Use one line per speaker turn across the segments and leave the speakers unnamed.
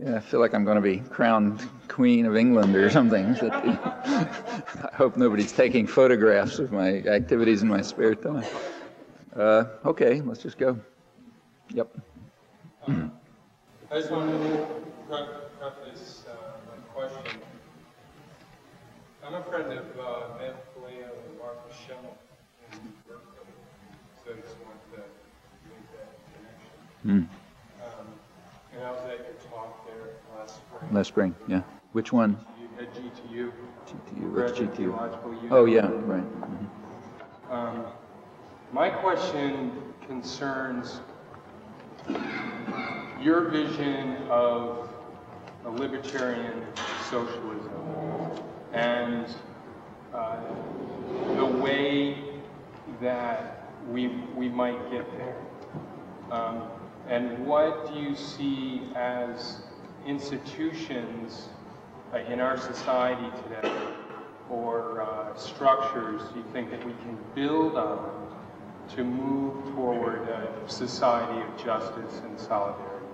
Yeah, I feel like I'm going to be crowned Queen of England or something. I hope nobody's taking photographs of my activities in my spare time. Okay, let's just go. Yep.
I just want to preface my question. I'm a friend of Matt Paleo and Martha Schemmel in Berkeley, so I just wanted to make that connection. And I was at your talk there last spring.
Last spring, yeah. Which one?
At GTU.
GTU, what's GTU?
Theological Union.
Oh, yeah, right.
My question concerns your vision of a libertarian socialism and the way that we might get there. And what do you see as institutions in our society today, or structures you think that we can build on to move toward a society of justice and solidarity?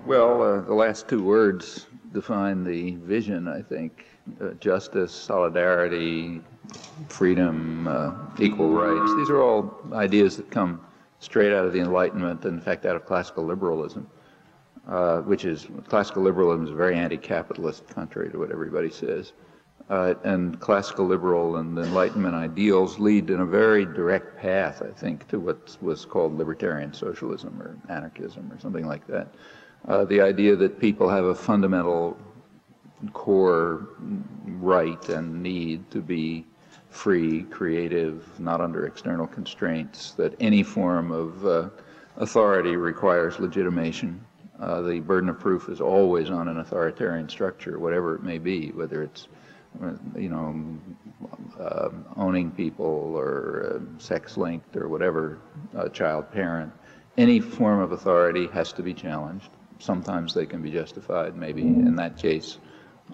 Well,
the last two words define the vision, I think. Justice, solidarity, freedom, equal rights. These are all ideas that come straight out of the Enlightenment, and in fact out of classical liberalism, classical liberalism is very anti-capitalist, contrary to what everybody says. And classical liberal and Enlightenment ideals lead in a very direct path, I think, to what was called libertarian socialism or anarchism or something like that. The idea that people have a fundamental core right and need to be free, creative, not under external constraints, that any form of authority requires legitimation. The burden of proof is always on an authoritarian structure, whatever it may be, whether it's owning people or sex-linked or whatever, child parent. Any form of authority has to be challenged. Sometimes they can be justified, maybe in that case,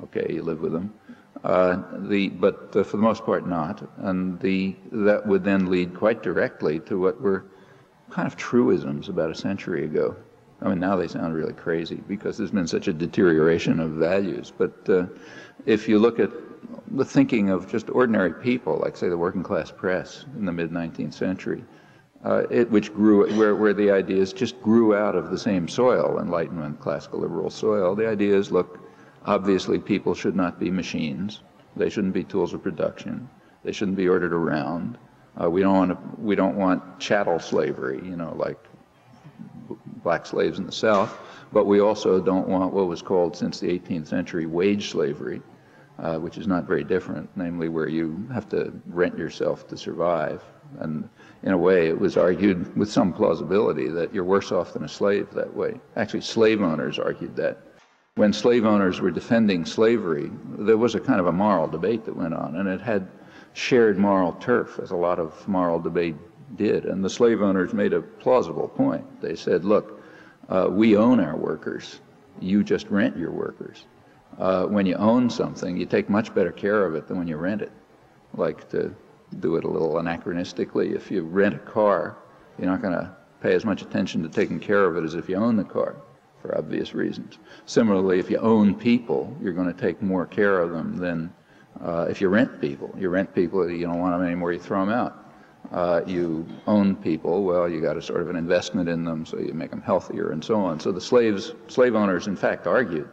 okay, you live with them. But for the most part not. And that would then lead quite directly to what were kind of truisms about a century ago. I mean, now they sound really crazy because there's been such a deterioration of values. But if you look at the thinking of just ordinary people, like say the working class press in the mid-19th century, which grew, where the ideas just grew out of the same soil, Enlightenment, classical liberal soil. The idea is, look, obviously people should not be machines. They shouldn't be tools of production. They shouldn't be ordered around. We don't want chattel slavery, like black slaves in the South, but we also don't want what was called since the 18th century wage slavery, which is not very different, namely where you have to rent yourself to survive. And in a way, it was argued with some plausibility that you're worse off than a slave that way. Actually, slave owners argued that. When slave owners were defending slavery, there was a kind of a moral debate that went on, and it had shared moral turf, as a lot of moral debate did. And the slave owners made a plausible point. They said, look, we own our workers. You just rent your workers. When you own something, you take much better care of it than when you rent it. Like, to do it a little anachronistically, if you rent a car, you're not going to pay as much attention to taking care of it as if you own the car, for obvious reasons. Similarly, if you own people, you're going to take more care of them than if you rent people. You rent people, you don't want them anymore, you throw them out. You own people, well, you got a sort of an investment in them, so you make them healthier and so on. So the slave owners, in fact, argued,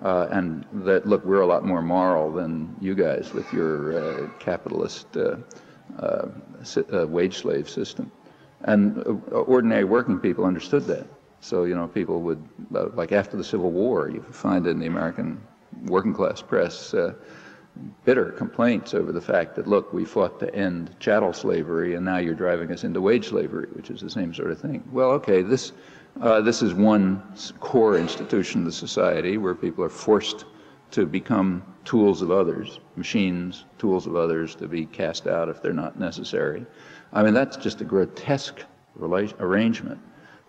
and that, look, we're a lot more moral than you guys with your capitalist wage slave system. And ordinary working people understood that. So, people would, like after the Civil War, you find in the American working class press bitter complaints over the fact that, look, we fought to end chattel slavery and now you're driving us into wage slavery, which is the same sort of thing. Well, okay, this is one core institution of the society where people are forced to become tools of others, machines, tools of others to be cast out if they're not necessary. I mean, that's just a grotesque arrangement,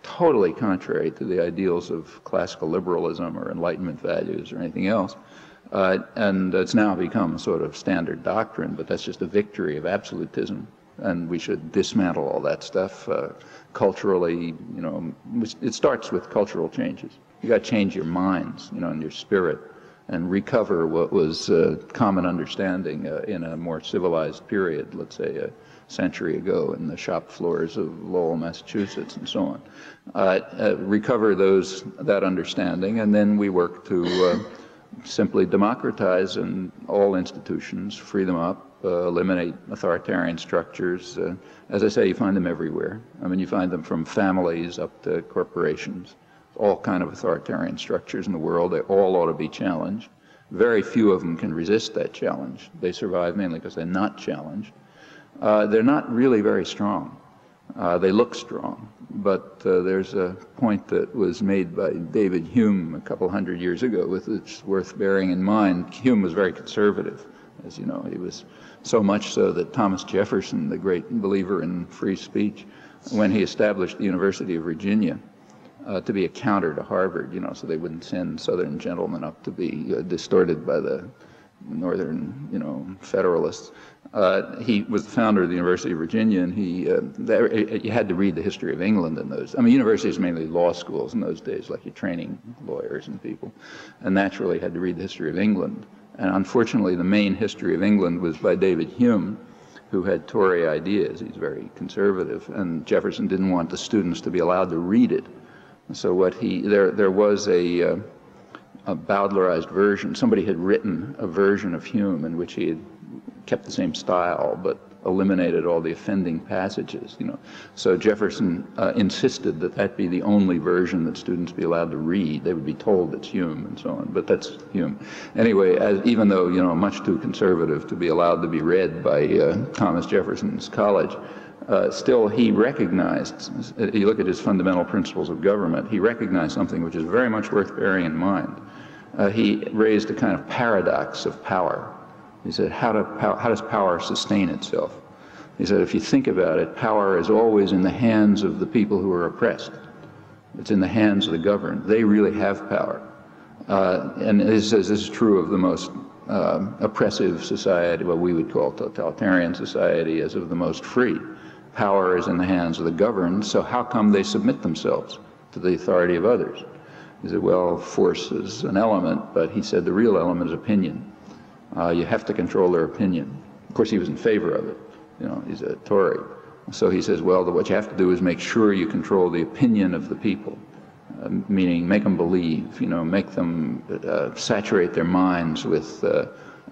totally contrary to the ideals of classical liberalism or Enlightenment values or anything else. And it's now become a sort of standard doctrine, but that's just a victory of absolutism and we should dismantle all that stuff culturally. You know, it starts with cultural changes. You got to change your minds, you know, and your spirit, and recover what was common understanding in a more civilized period, let's say a century ago, in the shop floors of Lowell, Massachusetts, and so on. Recover that understanding, and then we work to simply democratize in all institutions, free them up, eliminate authoritarian structures. As I say, you find them everywhere. I mean, you find them from families up to corporations, all kind of authoritarian structures in the world. They all ought to be challenged. Very few of them can resist that challenge. They survive mainly because they're not challenged. They're not really very strong. They look strong, but there's a point that was made by David Hume a couple hundred years ago, with it's worth bearing in mind. Hume was very conservative, as you know. He was so much so that Thomas Jefferson, the great believer in free speech, when he established the University of Virginia to be a counter to Harvard, you know, so they wouldn't send Southern gentlemen up to be distorted by the Northern, you know, Federalists. He was the founder of the University of Virginia, and you had to read the history of England in those. I mean, universities mainly law schools in those days, like you're training lawyers and people, and naturally had to read the history of England. And unfortunately, the main history of England was by David Hume, who had Tory ideas. He's very conservative, and Jefferson didn't want the students to be allowed to read it. So there was a Bowdlerized version. Somebody had written a version of Hume in which he had kept the same style but eliminated all the offending passages, you know. So Jefferson insisted that that be the only version that students be allowed to read. They would be told it's Hume and so on, but that's Hume. Anyway, even though, you know, much too conservative to be allowed to be read by Thomas Jefferson's college, still he recognized, you look at his fundamental principles of government, he recognized something which is very much worth bearing in mind. He raised a kind of paradox of power. He said, how does power sustain itself? He said, if you think about it, power is always in the hands of the people who are oppressed. It's in the hands of the governed. They really have power. And he says this is true of the most oppressive society, what we would call totalitarian society, as of the most free. Power is in the hands of the governed, so how come they submit themselves to the authority of others? He said, well, force is an element, but he said the real element is opinion. You have to control their opinion. Of course, he was in favor of it. You know, he's a Tory. So he says, well, what you have to do is make sure you control the opinion of the people, meaning make them believe, you know, make them saturate their minds with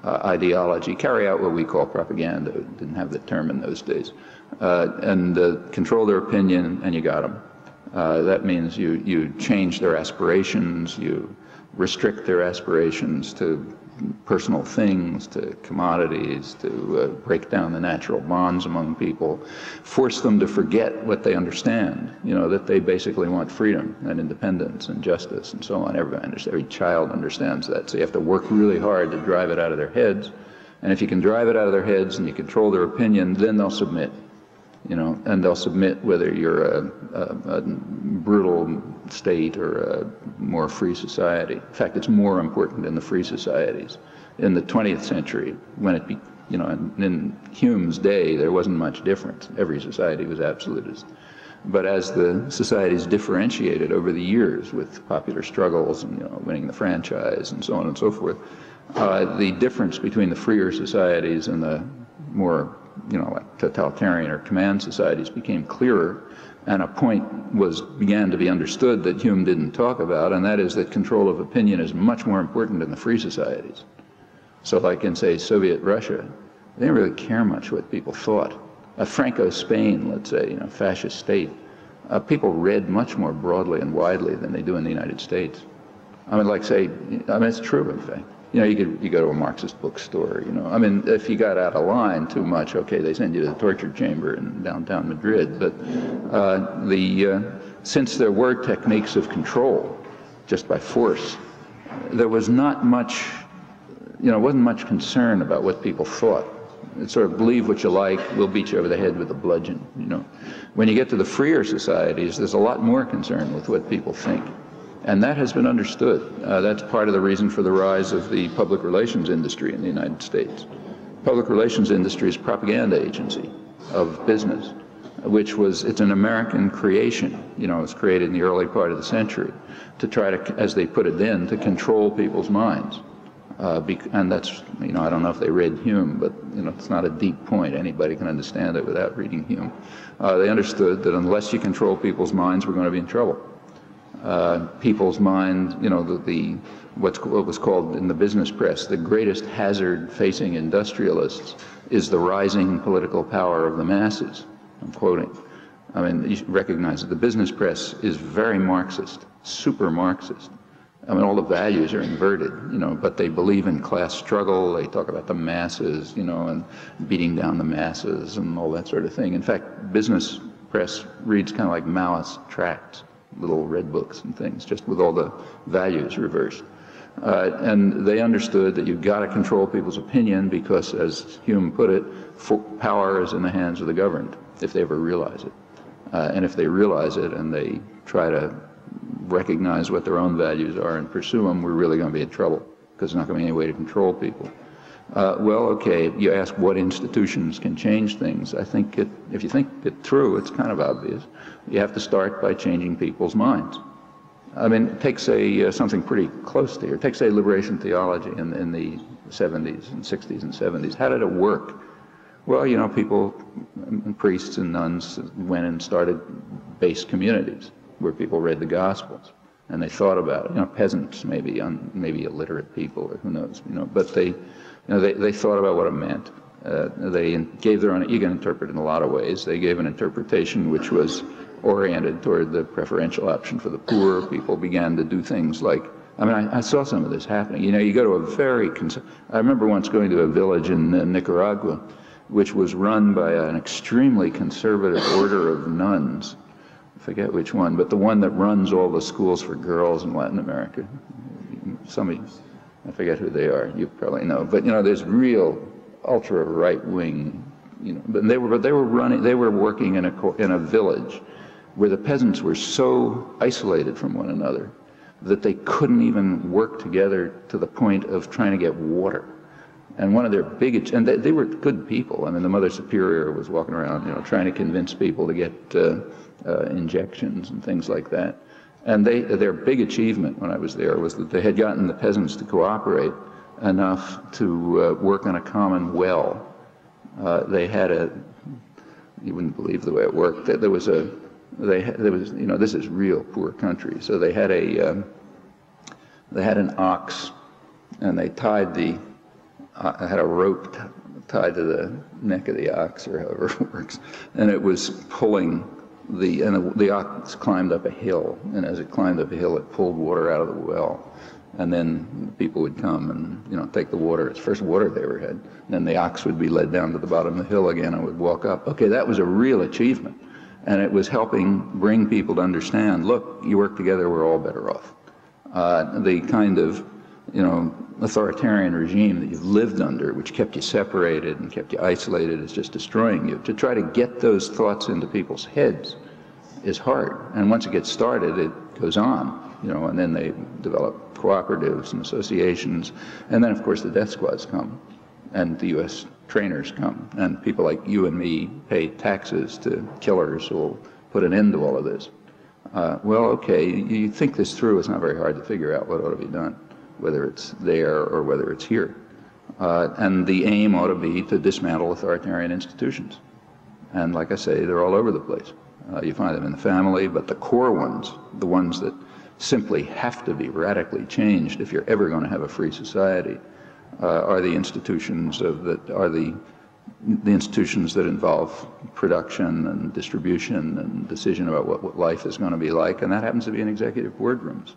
ideology, carry out what we call propaganda. Didn't have the term in those days. And control their opinion, and you got them. That means you change their aspirations, you restrict their aspirations to personal things, to commodities, to break down the natural bonds among people, force them to forget what they understand, you know, that they basically want freedom and independence and justice and so on. Every child understands that. So you have to work really hard to drive it out of their heads. And if you can drive it out of their heads and you control their opinion, then they'll submit. You know, and they'll submit whether you're a brutal state or a more free society. In fact, it's more important in the free societies. In the 20th century, when you know, in Hume's day, there wasn't much difference. Every society was absolutist. But as the societies differentiated over the years with popular struggles and, you know, winning the franchise and so on and so forth, the difference between the freer societies and the more, you know, like totalitarian or command societies became clearer, and a point began to be understood that Hume didn't talk about, and that is that control of opinion is much more important in the free societies. So like in, say, Soviet Russia, they didn't really care much what people thought. Franco Spain, let's say, you know, fascist state, people read much more broadly and widely than they do in the United States. I mean, like say, I mean, it's true, in fact. You know, you go to a Marxist bookstore, you know. I mean, if you got out of line too much, okay, they send you to the torture chamber in downtown Madrid. But since there were techniques of control, just by force, there was not much, you know, wasn't much concern about what people thought. It's sort of believe what you like, we'll beat you over the head with a bludgeon, you know. When you get to the freer societies, there's a lot more concern with what people think. And that has been understood. That's part of the reason for the rise of the public relations industry in the United States. Public relations industry is a propaganda agency. of business, which was, it's an American creation. You know, it was created in the early part of the century to try to, as they put it then, to control people's minds. And that's, you know, I don't know if they read Hume, but, you know, it's not a deep point. Anybody can understand it without reading Hume. They understood that unless you control people's minds, we're going to be in trouble. People's mind, you know, what was called in the business press, the greatest hazard facing industrialists is the rising political power of the masses. I'm quoting. I mean, you recognize that the business press is very Marxist, super Marxist. I mean, all the values are inverted, you know, but they believe in class struggle. They talk about the masses, you know, and beating down the masses and all that sort of thing. In fact, business press reads kind of like Maoist tracts, little red books and things, just with all the values reversed. And they understood that you've got to control people's opinion because, as Hume put it, power is in the hands of the governed, if they ever realize it. And if they realize it and they try to recognize what their own values are and pursue them, we're really going to be in trouble because there's not going to be any way to control people. Well, okay, you ask what institutions can change things. I think if you think it through, it's kind of obvious. You have to start by changing people's minds. I mean, take, say, something pretty close to here. Take, say, liberation theology in the 70s and 60s and 70s. How did it work? Well, you know, people, priests and nuns went and started base communities where people read the Gospels and they thought about it. You know, peasants, maybe illiterate people, or who knows, you know, but they thought about what it meant. They gave their own, you can interpret it in a lot of ways. They gave an interpretation which was oriented toward the preferential option for the poor. People began to do things like, I mean, I saw some of this happening. You know, you go to a very, I remember once going to a village in Nicaragua, which was run by an extremely conservative order of nuns. I forget which one, but the one that runs all the schools for girls in Latin America. Somebody, I forget who they are, you probably know. But, you know, there's real ultra right-wing, you know, but they were working in a village where the peasants were so isolated from one another that they couldn't even work together to the point of trying to get water. And one of their biggest, and they were good people. I mean, the Mother Superior was walking around, you know, trying to convince people to get injections and things like that. And their big achievement when I was there was that they had gotten the peasants to cooperate enough to work on a common well. They had you wouldn't believe the way it worked. There was, you know, this is real poor country. So they had an ox, and they tied had a rope tied to the neck of the ox, or however it works, and it was pulling the ox climbed up a hill, and as it climbed up a hill, it pulled water out of the well. And then people would come and, you know, take the water. It's the first water they ever had. And then the ox would be led down to the bottom of the hill again and would walk up. Okay, that was a real achievement. And it was helping bring people to understand, look, you work together, we're all better off. The kind of, you know, authoritarian regime that you've lived under, which kept you separated and kept you isolated, is just destroying you. To try to get those thoughts into people's heads is hard. And once it gets started, it goes on, you know, and then they develop cooperatives and associations. And then, of course, the death squads come, and the U.S. trainers come, and people like you and me pay taxes to killers who will put an end to all of this. Well, okay, you think this through, it's not very hard to figure out what ought to be done, whether it's there or whether it's here. And the aim ought to be to dismantle authoritarian institutions. And like I say, they're all over the place. You find them in the family, but the core ones, the ones that simply have to be radically changed if you're ever going to have a free society, are the institutions the institutions that involve production and distribution and decision about what life is going to be like, and that happens to be in executive boardrooms,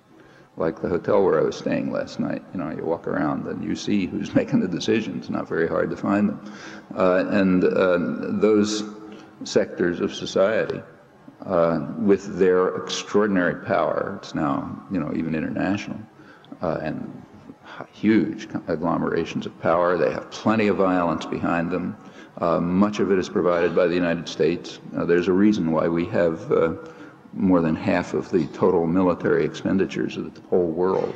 like the hotel where I was staying last night. You know, you walk around and you see who's making the decisions. Not very hard to find them, and those sectors of society, with their extraordinary power, it's now, you know, even international, and huge agglomerations of power. They have plenty of violence behind them. Much of it is provided by the United States. There's a reason why we have more than half of the total military expenditures of the whole world.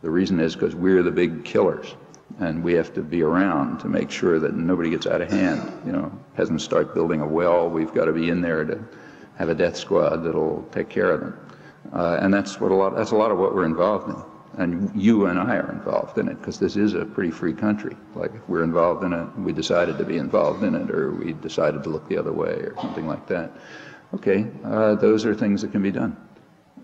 The reason is because we're the big killers. And we have to be around to make sure that nobody gets out of hand. You know, peasants start building a well, we've got to be in there to have a death squad that'll take care of them. And that's a lot of what we're involved in. And you and I are involved in it, because this is a pretty free country. Like, if we're involved in it, we decided to be involved in it, or we decided to look the other way, or something like that. Okay, those are things that can be done.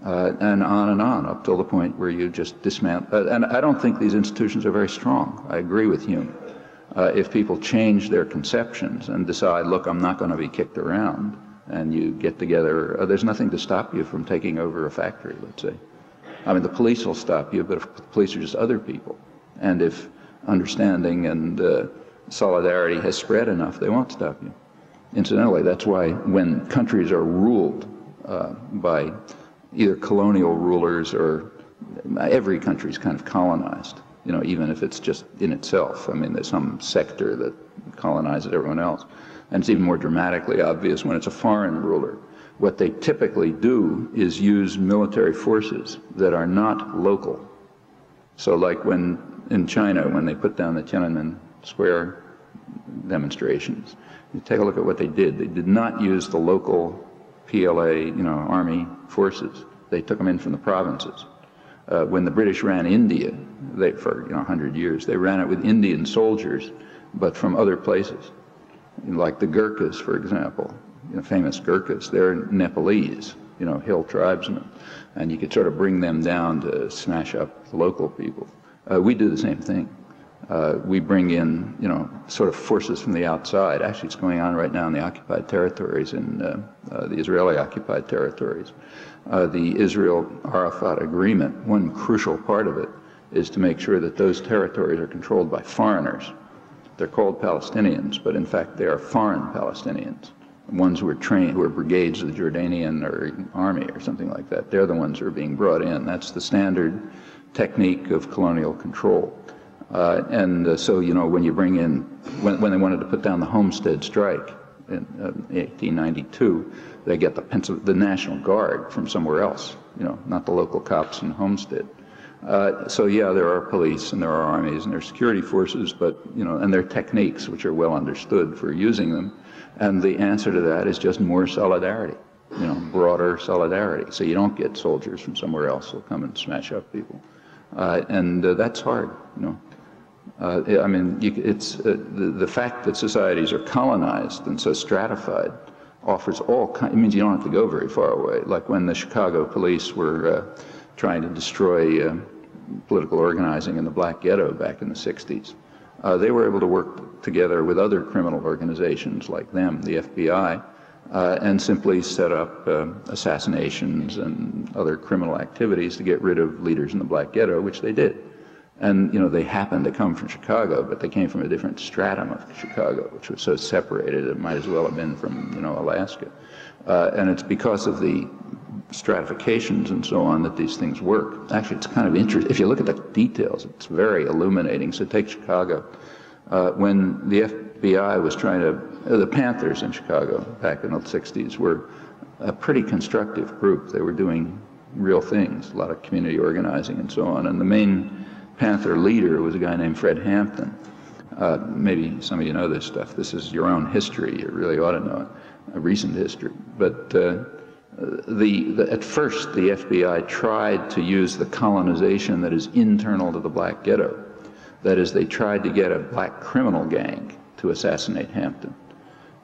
And on, up till the point where you just dismantle. And I don't think these institutions are very strong. I agree with Hume. If people change their conceptions and decide, look, I'm not going to be kicked around, and you get together, there's nothing to stop you from taking over a factory, let's say. I mean, the police will stop you, but if the police are just other people, and if understanding and solidarity has spread enough, they won't stop you. Incidentally, that's why when countries are ruled by either colonial rulers, or every country is kind of colonized, you know, even if it's just in itself. I mean, there's some sector that colonizes everyone else. And it's even more dramatically obvious when it's a foreign ruler. What they typically do is use military forces that are not local. So like when, in China, when they put down the Tiananmen Square demonstrations, you take a look at what they did. They did not use the local PLA, you know, army forces. They took them in from the provinces. When the British ran India, for 100 years, they ran it with Indian soldiers, but from other places. Like the Gurkas, for example, famous Gurkas, they're Nepalese, hill tribesmen, and you could sort of bring them down to smash up the local people. We do the same thing. We bring in, sort of forces from the outside. Actually, it's going on right now in the occupied territories, in the Israeli-occupied territories. The Israel-Arafat agreement, one crucial part of it, is to make sure that those territories are controlled by foreigners. They're called Palestinians, but in fact they are foreign Palestinians. Ones who are trained, who are brigades of the Jordanian or army or something like that. They're the ones who are being brought in. That's the standard technique of colonial control. So, when you bring in, when they wanted to put down the Homestead Strike in 1892, they get the National Guard from somewhere else, not the local cops in Homestead. So yeah, there are police and there are armies and there are security forces, but, and there are techniques which are well understood for using them. And the answer to that is just more solidarity, broader solidarity. So you don't get soldiers from somewhere else who'll come and smash up people. That's hard, I mean, it's the fact that societies are colonized and so stratified offers all kinds. It means you don't have to go very far away. Like when the Chicago police were trying to destroy political organizing in the Black Ghetto back in the 60s, they were able to work together with other criminal organizations like them, the FBI, and simply set up assassinations and other criminal activities to get rid of leaders in the Black Ghetto, which they did. And, they happened to come from Chicago, but they came from a different stratum of Chicago, which was so separated it might as well have been from, Alaska. And it's because of the stratifications and so on that these things work. Actually, it's kind of interesting. If you look at the details, it's very illuminating. So take Chicago. When the FBI was trying to, the Panthers in Chicago back in the 60s were a pretty constructive group. They were doing real things, a lot of community organizing and so on. And the main Panther leader was a guy named Fred Hampton. Maybe some of you know this stuff. This is your own history. You really ought to know it, a recent history. But at first, the FBI tried to use the colonization that is internal to the Black Ghetto. That is, they tried to get a black criminal gang to assassinate Hampton.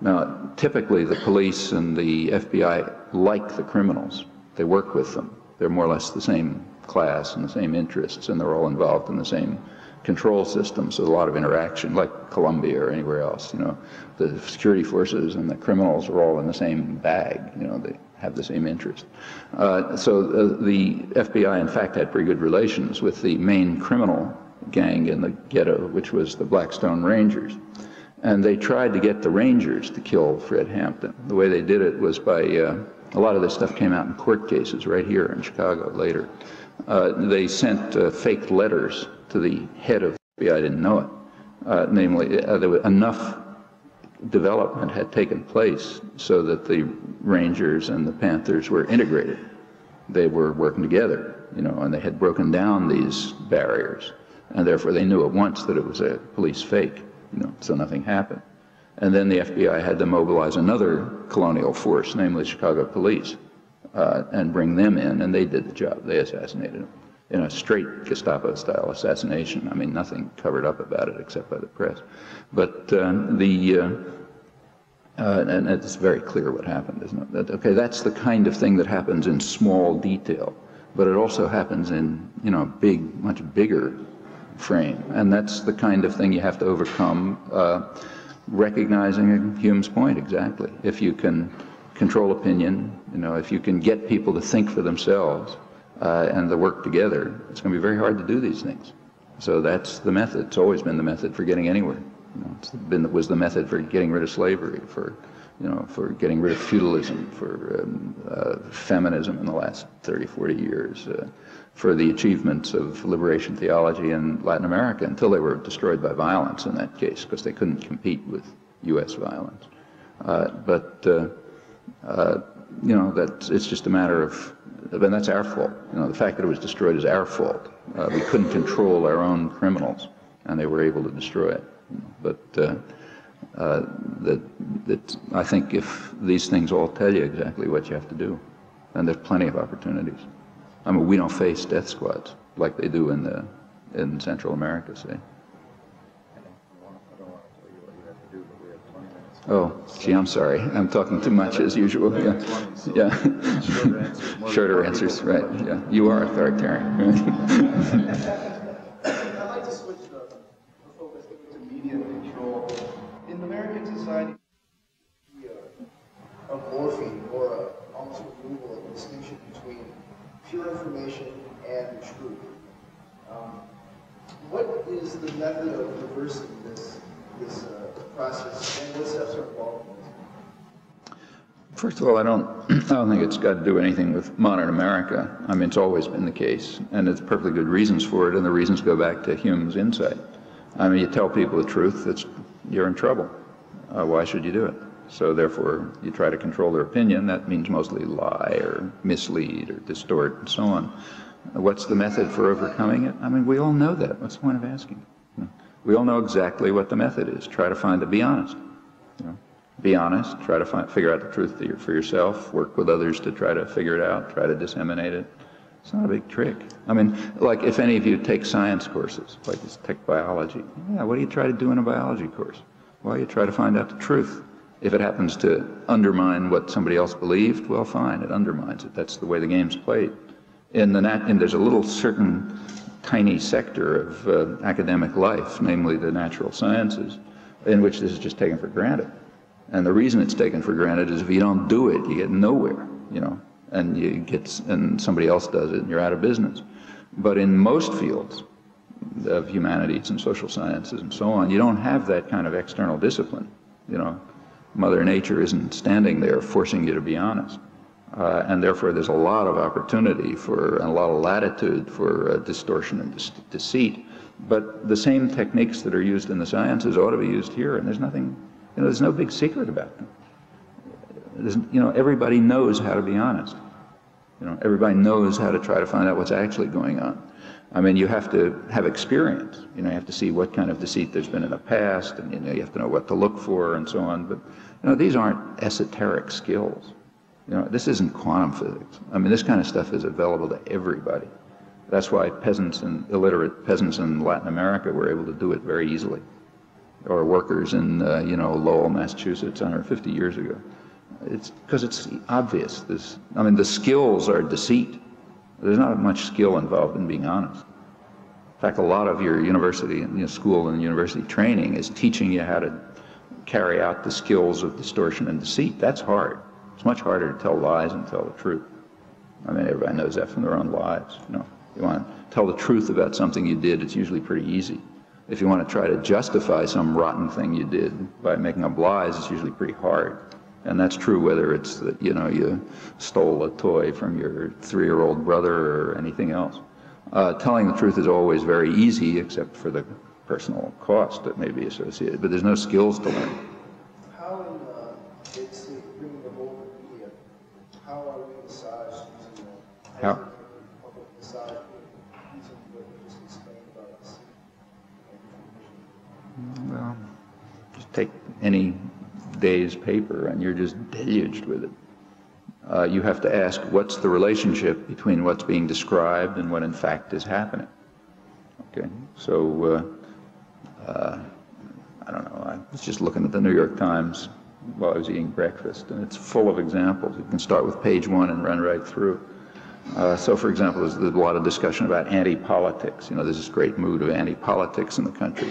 Now, typically, the police and the FBI like the criminals. They work with them. They're more or less the same class and the same interests, and they're all involved in the same control system, so a lot of interaction, like Colombia or anywhere else. The security forces and the criminals are all in the same bag. They have the same interest. So the FBI, in fact, had pretty good relations with the main criminal gang in the ghetto, which was the Blackstone Rangers. And they tried to get the Rangers to kill Fred Hampton. The way they did it was by, a lot of this stuff came out in court cases right here in Chicago later. They sent fake letters to the head of the FBI, I didn't know it. Namely, there was enough development had taken place so that the Rangers and the Panthers were integrated. They were working together, and they had broken down these barriers. and therefore they knew at once that it was a police fake, so nothing happened. And then the FBI had to mobilize another colonial force, namely Chicago police, and bring them in, and they did the job. They assassinated him in a straight Gestapo-style assassination. I mean, nothing covered up about it except by the press. But and it's very clear what happened, isn't it? Okay, that's the kind of thing that happens in small detail, but it also happens in, big, much bigger frame. And that's the kind of thing you have to overcome, recognizing Hume's point exactly. If you can control opinion, if you can get people to think for themselves and to work together, it's going to be very hard to do these things. So that's the method. It's always been the method for getting anywhere. It was the method for getting rid of slavery, for getting rid of feudalism, for feminism in the last 30, 40 years, for the achievements of liberation theology in Latin America until they were destroyed by violence in that case, because they couldn't compete with U.S. violence. It's just a matter of, and that's our fault. The fact that it was destroyed is our fault. We couldn't control our own criminals, and they were able to destroy it. I think if these things all tell you exactly what you have to do, and there's plenty of opportunities. I mean, we don't face death squads like they do in Central America, say. Oh, gee, I'm sorry. I'm talking too much as usual. Yeah. Shorter answers, right. Yeah. You are authoritarian, right?
I'd like to switch the focus to media control. In American society, a morphine or almost removal of the distinction between pure information and truth. What is the method of reversing this process, and what steps are involved in this?
First of all, I don't think it's got to do anything with modern America. I mean, it's always been the case, and there's perfectly good reasons for it, and the reasons go back to Hume's insight. I mean, you tell people the truth, you're in trouble. Why should you do it? So therefore, you try to control their opinion. That means mostly lie or mislead or distort and so on. What's the method for overcoming it? I mean, we all know that. What's the point of asking? We all know exactly what the method is. Try to be honest. Be honest, try to figure out the truth for yourself, work with others to try to figure it out, try to disseminate it. It's not a big trick. I mean, like if any of you take science courses, like just take biology, what do you try to do in a biology course? Well, you try to find out the truth. If it happens to undermine what somebody else believed, well, fine, it undermines it. That's the way the game's played. And there's a little certain tiny sector of academic life, namely the natural sciences, in which this is just taken for granted. And the reason it's taken for granted is if you don't do it, you get nowhere, and somebody else does it and you're out of business. But in most fields of humanities and social sciences and so on, you don't have that kind of external discipline. Mother Nature isn't standing there forcing you to be honest. And therefore there's a lot of opportunity and a lot of latitude for distortion and deceit. But the same techniques that are used in the sciences ought to be used here, and there's nothing, there's no big secret about them. Everybody knows how to be honest. Everybody knows how to try to find out what's actually going on. I mean, you have to have experience. You have to see what kind of deceit there's been in the past, and you have to know what to look for and so on. But these aren't esoteric skills. This isn't quantum physics. I mean, this kind of stuff is available to everybody. That's why illiterate peasants in Latin America were able to do it very easily, or workers in Lowell, Massachusetts, 150 years ago. It's because it's obvious. The skills are deceit. There's not much skill involved in being honest. In fact, a lot of your university and school and university training is teaching you how to carry out the skills of distortion and deceit. That's hard. It's much harder to tell lies and tell the truth. I mean, everybody knows that from their own lives. You want to tell the truth about something you did, it's usually pretty easy. If you want to try to justify some rotten thing you did by making up lies, it's usually pretty hard. And that's true whether it's that, you stole a toy from your 3-year-old brother or anything else. Telling the truth is always very easy, except for the personal cost that may be associated. But there's no skills to learn.
How in bringing the whole media, how are we massaged using
How?
public massage using what you just explained about this?
any day's paper, and you're just deluged with it. You have to ask, what's the relationship between what's being described and what in fact is happening? Okay, so I don't know, I was just looking at the New York Times while I was eating breakfast, and it's full of examples. You can start with page 1 and run right through. So, for example, there's a lot of discussion about anti-politics. You know, there's this great mood of anti-politics in the country.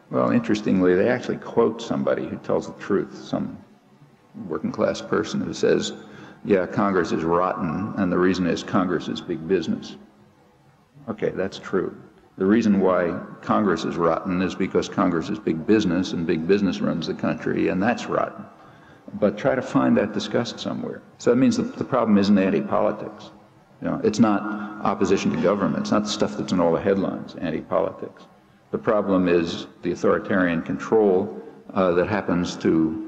Well, interestingly, they actually quote somebody who tells the truth, some working-class person who says, yeah, Congress is rotten, and the reason is Congress is big business. Okay, that's true. The reason why Congress is rotten is because Congress is big business, and big business runs the country, and that's rotten. But try to find that discussed somewhere. So that means that the problem isn't anti-politics. You know, it's not opposition to government. It's not the stuff that's in all the headlines, anti-politics. The problem is the authoritarian control that happens to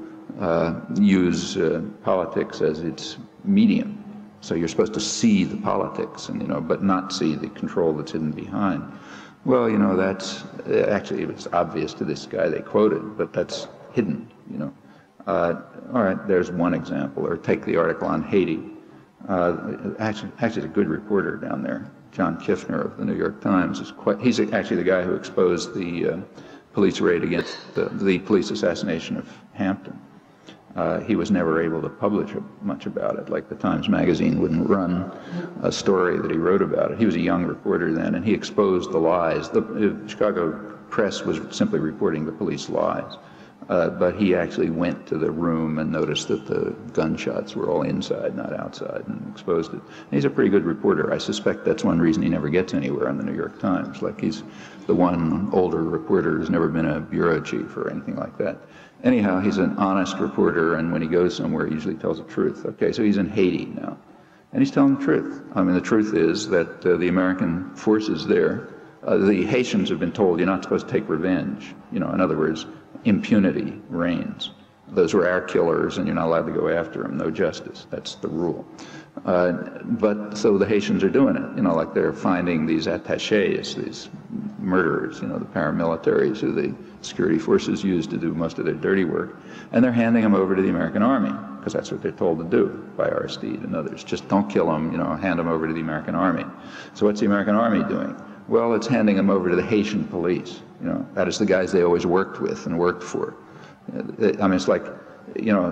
use politics as its medium. So you're supposed to see the politics, and but not see the control that's hidden behind. Well, that's actually, it was obvious to this guy they quoted, but that's hidden. All right, there's one example. Or take the article on Haiti. Actually, a good reporter down there, John Kiffner of the New York Times. He's actually the guy who exposed the police raid against the police assassination of Hampton. He was never able to publish much about it. Like the Times Magazine wouldn't run a story that he wrote about it. He was a young reporter then, and he exposed the lies. The Chicago press was simply reporting the police lies. But he actually went to the room and noticed that the gunshots were all inside, not outside, and exposed it. And he's a pretty good reporter. I suspect that's one reason he never gets anywhere on the New York Times. Like he's the one older reporter who's never been a bureau chief or anything like that. Anyhow, he's an honest reporter, and when he goes somewhere, he usually tells the truth. Okay, so he's in Haiti now, and he's telling the truth. I mean, the truth is that the American forces there, the Haitians have been told you're not supposed to take revenge. In other words, impunity reigns. Those were our killers, and you're not allowed to go after them. No justice. That's the rule. But so the Haitians are doing it. Like they're finding these attachés, these murderers, the paramilitaries who the security forces use to do most of their dirty work, and they're handing them over to the American Army, because that's what they're told to do by Aristide and others. Just don't kill them, hand them over to the American Army. So what's the American Army doing? Well, it's handing them over to the Haitian police. That is the guys they always worked with and worked for. I mean, it's like,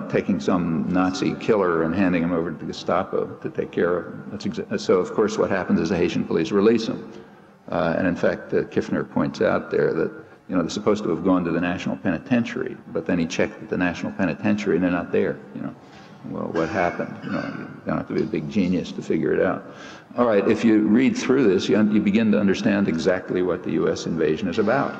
taking some Nazi killer and handing him over to the Gestapo to take care of him. So, of course, what happens is the Haitian police release him. And in fact, Kiffner points out there that, they're supposed to have gone to the National Penitentiary, but then he checked at the National Penitentiary and they're not there. Well, what happened? You don't have to be a big genius to figure it out. All right, if you read through this, you begin to understand exactly what the U.S. invasion is about.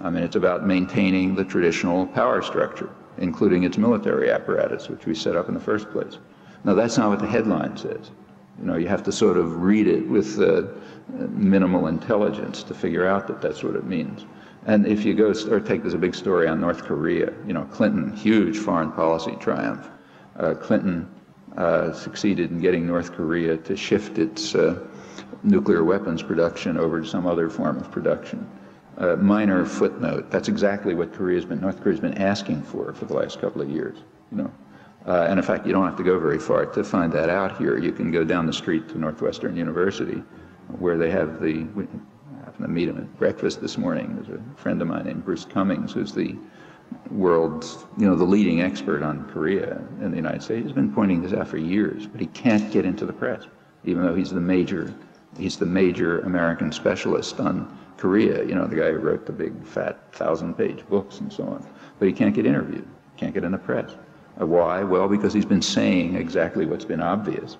I mean, it's about maintaining the traditional power structure, including its military apparatus, which we set up in the first place. Now, that's not what the headline says. You have to sort of read it with minimal intelligence to figure out that that's what it means. And if you go or take this a big story on North Korea, Clinton, huge foreign policy triumph. Clinton succeeded in getting North Korea to shift its nuclear weapons production over to some other form of production. Minor footnote, that's exactly what North Korea's been asking for the last couple of years. And in fact, you don't have to go very far to find that out here. You can go down the street to Northwestern University, where they have I happened to meet him at breakfast this morning. There's a friend of mine named Bruce Cummings, who's the world's, the leading expert on Korea in the United States. He's been pointing this out for years, but he can't get into the press, even though he's the major American specialist on Korea, the guy who wrote the big, fat, 1,000-page books and so on. But he can't get interviewed, can't get in the press. Why? Well, because he's been saying exactly what's been obvious,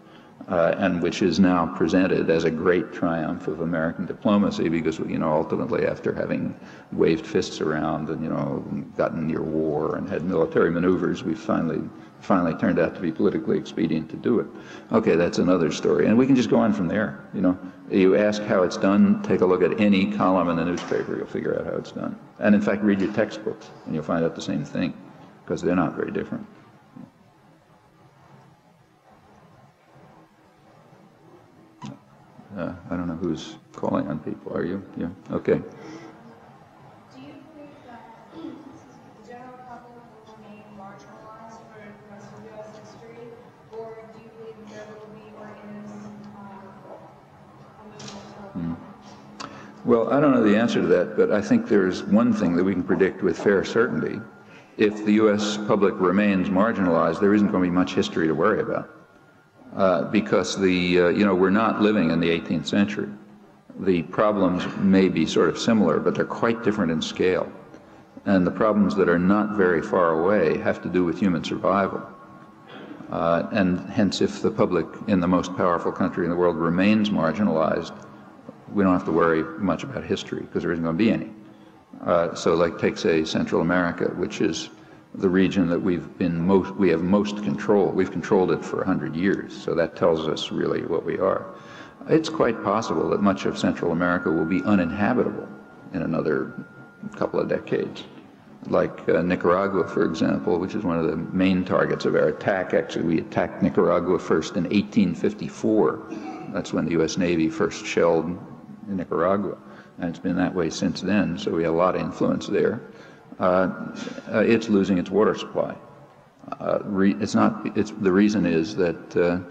and which is now presented as a great triumph of American diplomacy, because, ultimately after having waved fists around and, gotten near war and had military maneuvers, we finally turned out to be politically expedient to do it. Okay, that's another story. And we can just go on from there, You ask how it's done, take a look at any column in the newspaper, you'll figure out how it's done. And in fact, read your textbooks, and you'll find out the same thing, because they're not very different. I don't know who's calling on people. Are you? Yeah. Okay.
Do you think that the general public will
Well, I don't know the answer to that, but I think there's one thing that we can predict with fair certainty. If the U.S. public remains marginalized, there isn't going to be much history to worry about. Because we're not living in the 18th century. The problems may be sort of similar, but they're quite different in scale. And the problems that are not very far away have to do with human survival. And hence, if the public in the most powerful country in the world remains marginalized, we don't have to worry much about history, because there isn't going to be any. So like take, say, Central America, which is the region that we have most control. We've controlled it for 100 years, so that tells us really what we are. It's quite possible that much of Central America will be uninhabitable in another couple of decades. Like Nicaragua, for example, which is one of the main targets of our attack. Actually, we attacked Nicaragua first in 1854. That's when the U.S. Navy first shelled Nicaragua, and it's been that way since then, so we have a lot of influence there. It's losing its water supply. The reason is that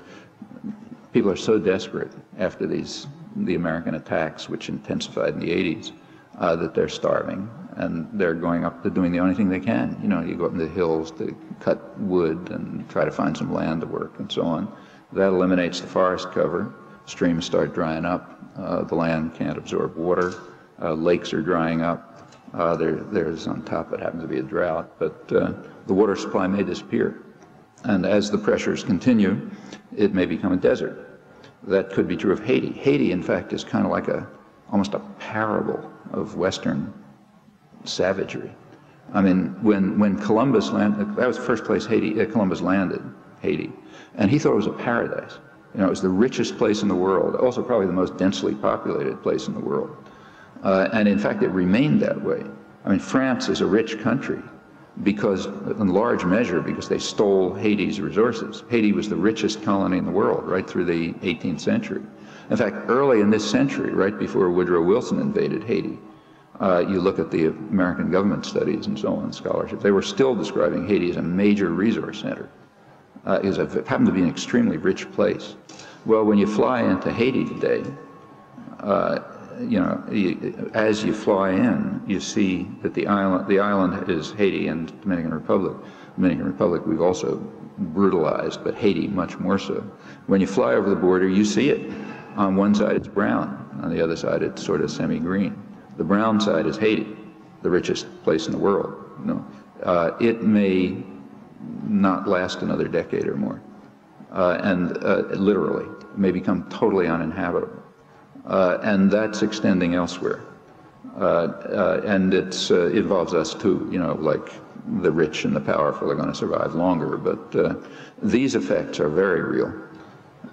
people are so desperate after the American attacks, which intensified in the 80s, that they're starving, and they're going up to doing the only thing they can. You go up in the hills to cut wood and try to find some land to work and so on. That eliminates the forest cover. Streams start drying up. The land can't absorb water. Lakes are drying up. There's on top it happens to be a drought, but the water supply may disappear. And as the pressures continue, it may become a desert. That could be true of Haiti. Haiti, in fact, is kind of like almost a parable of Western savagery. I mean, when Columbus landed, that was the first place Columbus landed, Haiti, and he thought it was a paradise. It was the richest place in the world, also probably the most densely populated place in the world. And in fact, it remained that way. I mean, France is a rich country because, in large measure, because they stole Haiti's resources. Haiti was the richest colony in the world right through the 18th century. In fact, early in this century, right before Woodrow Wilson invaded Haiti, you look at the American government studies and so on, scholarship, they were still describing Haiti as a major resource center. It happened to be an extremely rich place. Well, when you fly into Haiti today, as you fly in, you see that the island is Haiti and Dominican Republic. Dominican Republic we've also brutalized, but Haiti much more so. When you fly over the border, you see it. On one side it's brown, on the other side it's sort of semi-green. The brown side is Haiti, the richest place in the world. It may not last another decade or more, and literally may become totally uninhabitable. And that's extending elsewhere. And it involves us too, like the rich and the powerful are going to survive longer, but these effects are very real.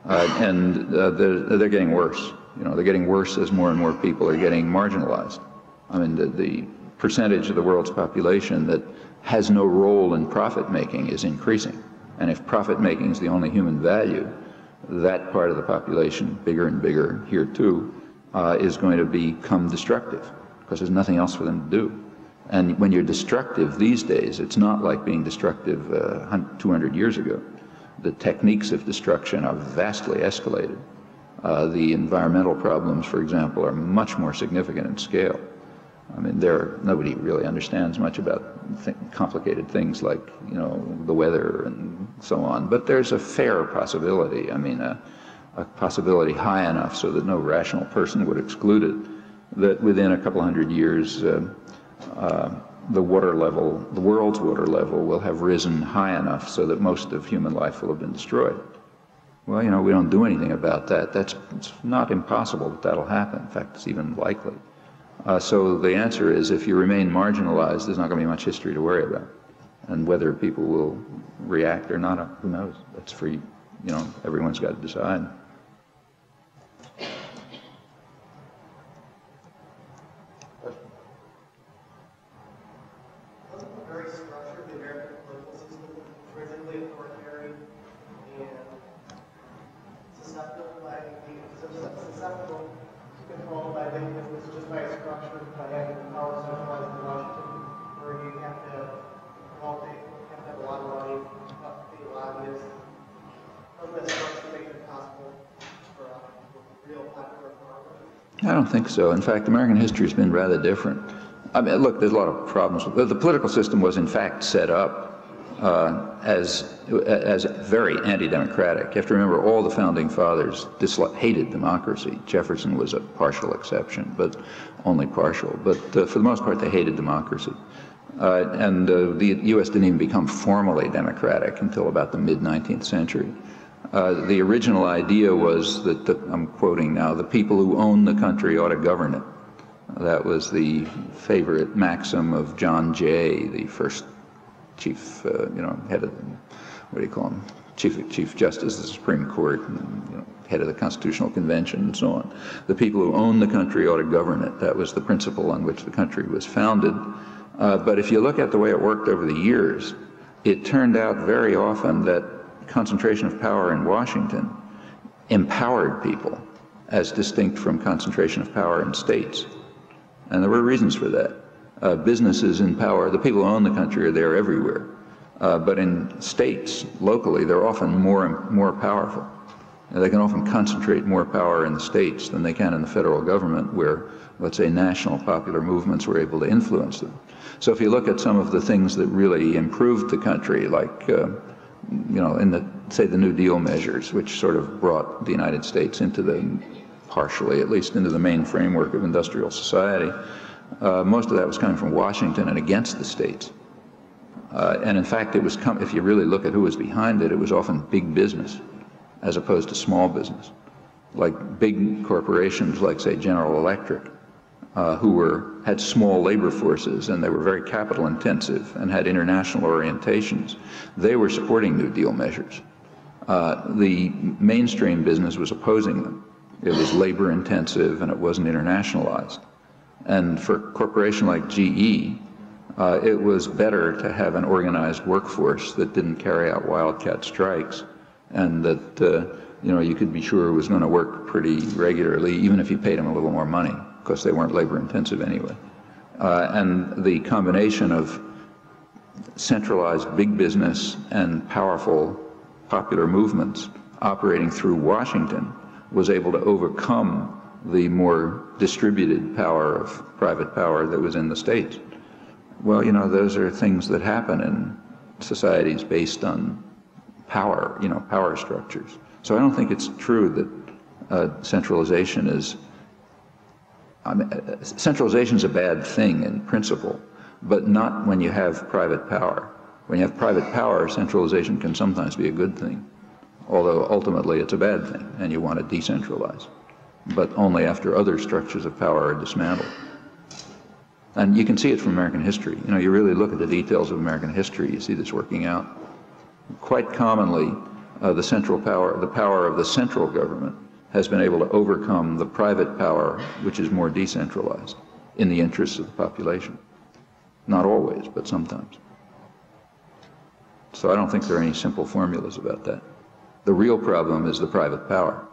And they're getting worse. They're getting worse as more and more people are getting marginalized. I mean, the percentage of the world's population that has no role in profit-making is increasing. And if profit-making is the only human value, that part of the population, bigger and bigger here too, is going to become destructive because there's nothing else for them to do. And when you're destructive these days, it's not like being destructive 200 years ago. The techniques of destruction are vastly escalated. The environmental problems, for example, are much more significant in scale. I mean, nobody really understands much about complicated things like, the weather and so on. But there's a fair possibility, a possibility high enough so that no rational person would exclude it, that within a couple hundred years, the world's water level will have risen high enough so that most of human life will have been destroyed. Well, we don't do anything about that. It's not impossible that that'll happen. In fact, it's even likely. So the answer is, if you remain marginalized, there's not going to be much history to worry about. And whether people will react or not, who knows? That's for, everyone's got to decide. I don't think so. In fact, American history has been rather different. I mean, look, there's a lot of problems. The political system was in fact set up as very anti-democratic. You have to remember all the founding fathers hated democracy. Jefferson was a partial exception, but only partial. But for the most part, they hated democracy. The U.S. didn't even become formally democratic until about the mid-19th century. The original idea was that, I'm quoting now, the people who own the country ought to govern it. That was the favorite maxim of John Jay, the first chief, head of, what do you call him, Chief Justice of the Supreme Court, and, head of the Constitutional Convention, and so on. The people who own the country ought to govern it. That was the principle on which the country was founded. But if you look at the way it worked over the years, it turned out very often that concentration of power in Washington empowered people as distinct from concentration of power in states. And there were reasons for that. Businesses in power, the people who own the country are there everywhere. But in states, locally, they're often more powerful. And they can often concentrate more power in the states than they can in the federal government, where, let's say, national popular movements were able to influence them. So if you look at some of the things that really improved the country, like, in the, say, the New Deal measures, which sort of brought the United States into the, partially at least, into the main framework of industrial society, most of that was coming from Washington and against the states. And in fact, it was if you really look at who was behind it, it was often big business as opposed to small business. Like big corporations like, say, General Electric, who had small labor forces, and they were very capital intensive and had international orientations. They were supporting New Deal measures. The mainstream business was opposing them. It was labor intensive and it wasn't internationalized. And for a corporation like GE, it was better to have an organized workforce that didn't carry out wildcat strikes, and that you could be sure was going to work pretty regularly, even if you paid them a little more money, because they weren't labor intensive anyway. And the combination of centralized big business and powerful popular movements operating through Washington was able to overcome the more distributed power of private power that was in the states. Well, those are things that happen in societies based on power, power structures. So I don't think it's true that centralization is a bad thing in principle, but not when you have private power. When you have private power, centralization can sometimes be a good thing, although ultimately it's a bad thing, and you want to decentralize, but only after other structures of power are dismantled. And you can see it from American history. You really look at the details of American history, you see this working out. Quite commonly, the power of the central government has been able to overcome the private power, which is more decentralized, in the interests of the population. Not always, but sometimes. So I don't think there are any simple formulas about that. The real problem is the private power.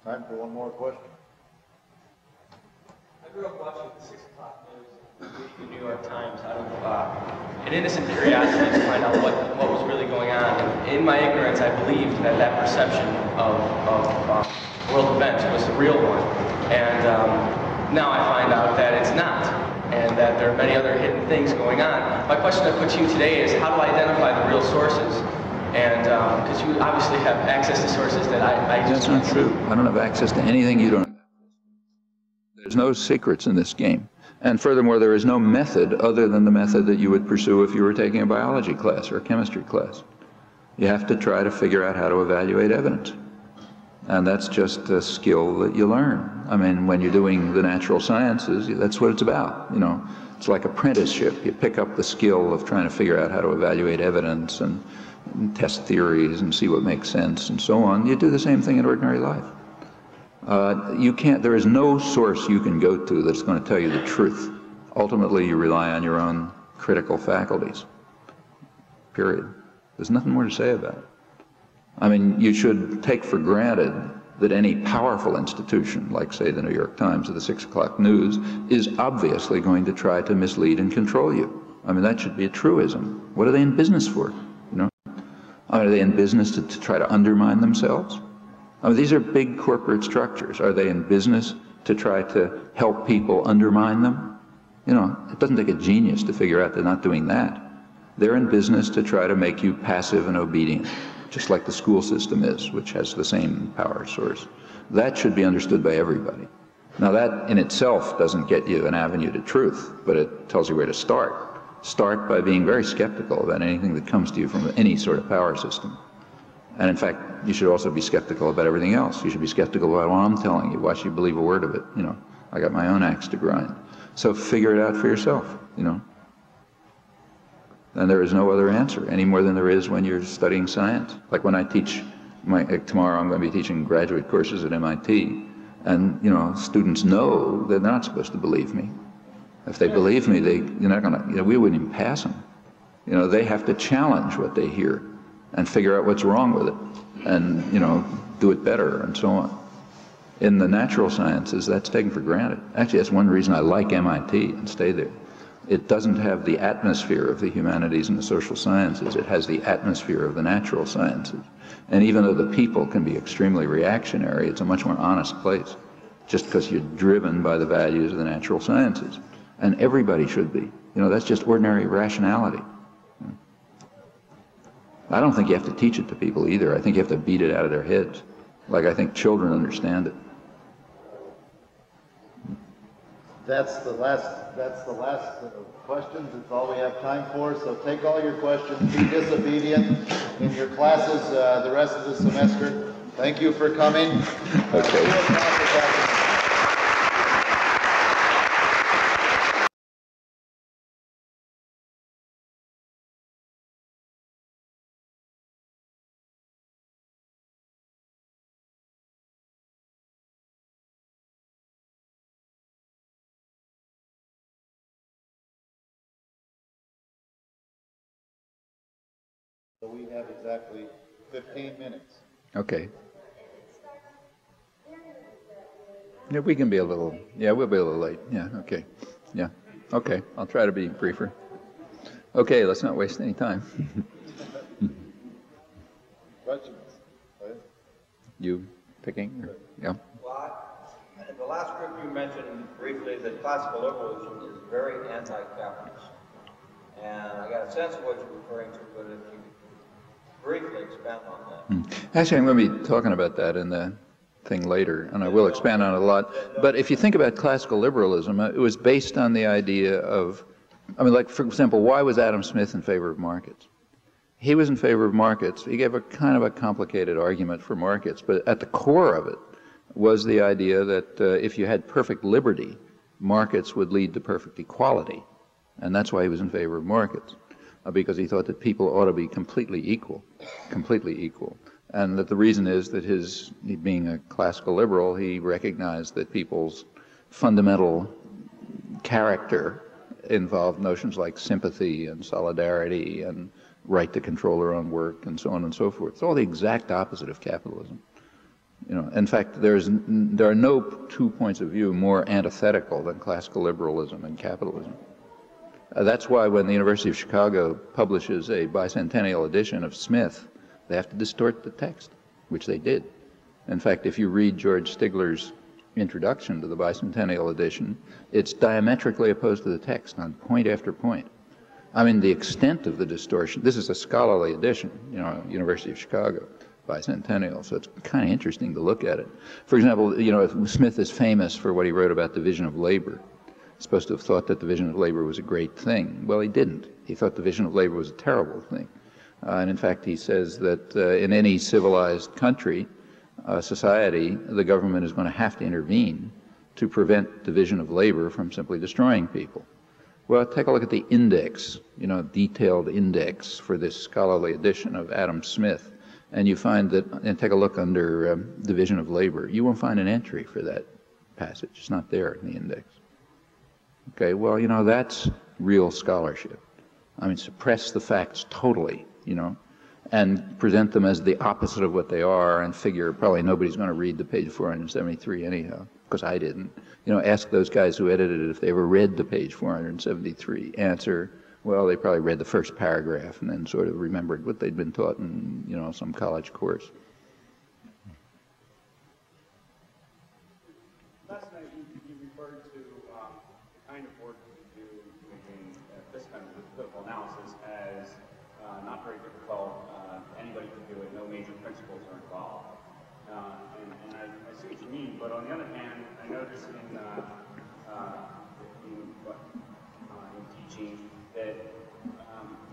Time for one more question.
I grew up watching the 6 o'clock news, reading the New York Times out of an innocent curiosity to find out what was really going on. And in my ignorance, I believed that perception of world events was the real one. And now I find out that it's not, and that there are many other hidden things going on. My question I put to you today is, how do I identify the real sources? And because you obviously have access to sources that I just
That's not true. I don't have access to anything you don't have. There's no secrets in this game. And furthermore, there is no method other than the method that you would pursue if you were taking a biology class or a chemistry class. You have to try to figure out how to evaluate evidence. And that's just a skill that you learn. I mean, when you're doing the natural sciences, that's what it's about. It's like apprenticeship. You pick up the skill of trying to figure out how to evaluate evidence and test theories and see what makes sense and so on. You do the same thing in ordinary life. There is no source you can go to that's going to tell you the truth. Ultimately, you rely on your own critical faculties. Period. There's nothing more to say about it. I mean, you should take for granted that any powerful institution, like, say, the New York Times or the 6 o'clock news, is obviously going to try to mislead and control you. I mean, that should be a truism. What are they in business for? Are they in business to try to undermine themselves? I mean, these are big corporate structures. Are they in business to try to help people undermine them? You know, it doesn't take a genius to figure out they're not doing that. They're in business to try to make you passive and obedient, just like the school system is, which has the same power source. That should be understood by everybody. Now that in itself doesn't get you an avenue to truth, but it tells you where to start. Start by being very skeptical about anything that comes to you from any sort of power system. And in fact, you should also be skeptical about everything else. You should be skeptical about what I'm telling you. Why should you believe a word of it? You know, I got my own axe to grind. So figure it out for yourself, you know. And there is no other answer, any more than there is when you're studying science. Like when I teach, tomorrow I'm going to be teaching graduate courses at MIT, and, you know, students know that they're not supposed to believe me. If they believe me, you're not going to, you know, we wouldn't even pass them. You know, they have to challenge what they hear and figure out what's wrong with it and, you know, do it better and so on. In the natural sciences, that's taken for granted. Actually, that's one reason I like MIT and stay there. It doesn't have the atmosphere of the humanities and the social sciences. It has the atmosphere of the natural sciences. And even though the people can be extremely reactionary, it's a much more honest place, just because you're driven by the values of the natural sciences. And everybody should be. You know, that's just ordinary rationality. I don't think you have to teach it to people either. I think you have to beat it out of their heads. Like I think children understand it.
That's the last questions. It's all we have time for. So take all your questions. Be disobedient in your classes the rest of the semester. Thank you for coming.
Okay.
So we have exactly 15 minutes.
Okay. Yeah, we can be a little, yeah, we'll be a little late. Yeah, okay. Yeah, okay. I'll try to be briefer. Okay, let's not waste any time.
Questions?
You picking? Yeah.
Well, the last group you mentioned briefly that classical liberalism is very anti-capitalist. And I got a sense of what you're referring to, but if you briefly expand on that.
Actually, I'm going to be talking about that in the thing later, and I will expand on it a lot. But if you think about classical liberalism, it was based on the idea of, I mean, like, for example, why was Adam Smith in favor of markets? He was in favor of markets. He gave a kind of a complicated argument for markets, but at the core of it was the idea that if you had perfect liberty, markets would lead to perfect equality. And that's why he was in favor of markets, because he thought that people ought to be completely equal. And that the reason is that he being a classical liberal, he recognized that people's fundamental character involved notions like sympathy and solidarity and right to control their own work and so on and so forth. It's all the exact opposite of capitalism. You know, in fact, there are no two points of view more antithetical than classical liberalism and capitalism. That's why when the University of Chicago publishes a bicentennial edition of Smith, they have to distort the text, which they did. In fact, if you read George Stigler's introduction to the bicentennial edition, it's diametrically opposed to the text on point after point. I mean, the extent of the distortion, this is a scholarly edition, you know, University of Chicago, bicentennial, so it's kind of interesting to look at it. For example, you know, Smith is famous for what he wrote about division of labor. He's supposed to have thought that division of labor was a great thing. Well, he didn't. He thought division of labor was a terrible thing. And in fact, he says that in any civilized country, society, the government is going to have to intervene to prevent division of labor from simply destroying people. Well, take a look at the index, you know, detailed index for this scholarly edition of Adam Smith, and you find that, and take a look under division of labor, you won't find an entry for that passage. It's not there in the index. Okay, well, you know, that's real scholarship. I mean, suppress the facts totally, you know, and present them as the opposite of what they are and figure probably nobody's going to read the page 473 anyhow, because I didn't. You know, ask those guys who edited it if they ever read the page 473. Answer, well, they probably read the first paragraph and then sort of remembered what they'd been taught in, you know, some college course.
referred to the kind of work that we do in this kind of political analysis as not very difficult. Anybody can do it. No major principles are involved. And I see what you mean, but on the other hand, I notice in teaching that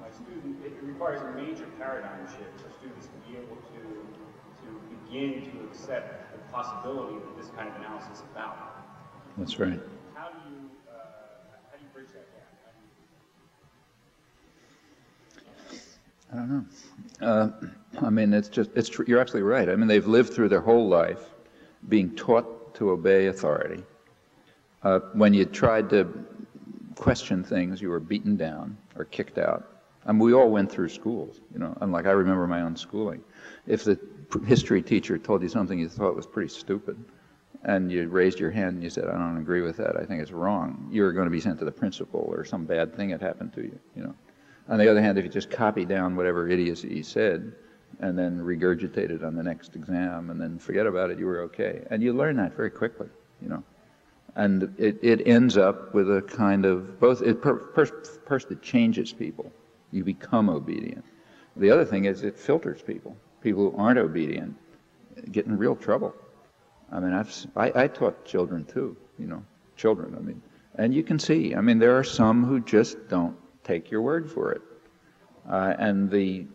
my student, it requires a major paradigm shift for students to be able to begin to accept the possibility that this kind of analysis is valid.
That's right.
How do you bridge that gap?
I don't know. I mean, it's true. You're absolutely right. I mean, they've lived through their whole life being taught to obey authority. When you tried to question things, you were beaten down or kicked out. I mean, we all went through schools, you know, unlike I remember my own schooling. If the history teacher told you something you thought was pretty stupid, and you raised your hand and you said, I don't agree with that, I think it's wrong, you were going to be sent to the principal or some bad thing had happened to you, you know. On the other hand, if you just copy down whatever idiocy he said and then regurgitate it on the next exam and then forget about it, you were okay. And you learn that very quickly, you know. And it ends up with a kind of, first it changes people. You become obedient. The other thing is it filters people. People who aren't obedient get in real trouble. I mean, I taught children too, you know, children, I mean. And you can see, I mean, there are some who just don't take your word for it. And the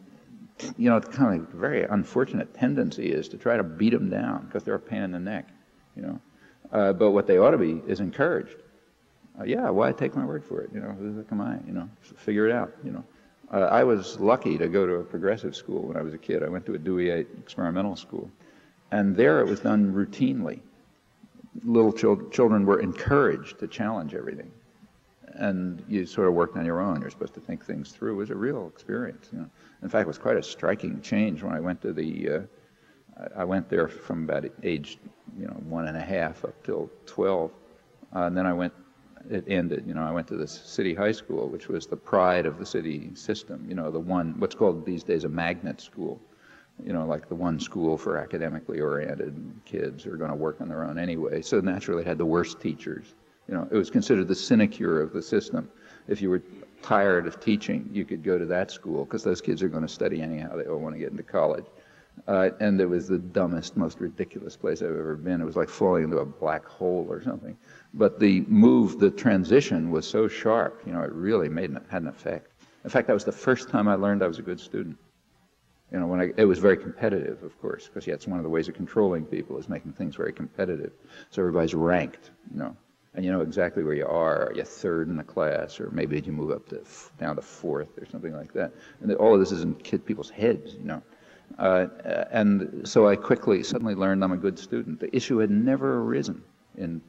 kind of very unfortunate tendency is to try to beat them down because they're a pain in the neck, you know. But what they ought to be is encouraged. Yeah, why take my word for it? You know, who the heck am I? You know, figure it out, you know. I was lucky to go to a progressive school when I was a kid. I went to a Dewey experimental school. And there it was done routinely. Little children were encouraged to challenge everything. And you sort of worked on your own. You're supposed to think things through. It was a real experience, you know. In fact, it was quite a striking change when I went to I went there from about age, 1.5 up till 12. And then it ended, I went to this city high school, which was the pride of the city system, what's called these days a magnet school, like the one school for academically oriented kids who are going to work on their own anyway. So naturally it had the worst teachers. It was considered the sinecure of the system. If you were tired of teaching, you could go to that school because those kids are going to study anyhow. They all want to get into college. And it was the dumbest, most ridiculous place I've ever been. It was like falling into a black hole or something. But the transition was so sharp, it really had an effect. In fact, that was the first time I learned I was a good student. It was very competitive, of course, because that's one of the ways of controlling people is making things very competitive. So everybody's ranked, and you know exactly where you are. Are you third in the class, or maybe you move up down to fourth or something like that. And all of this is in people's heads, And so I suddenly learned I'm a good student. The issue had never arisen in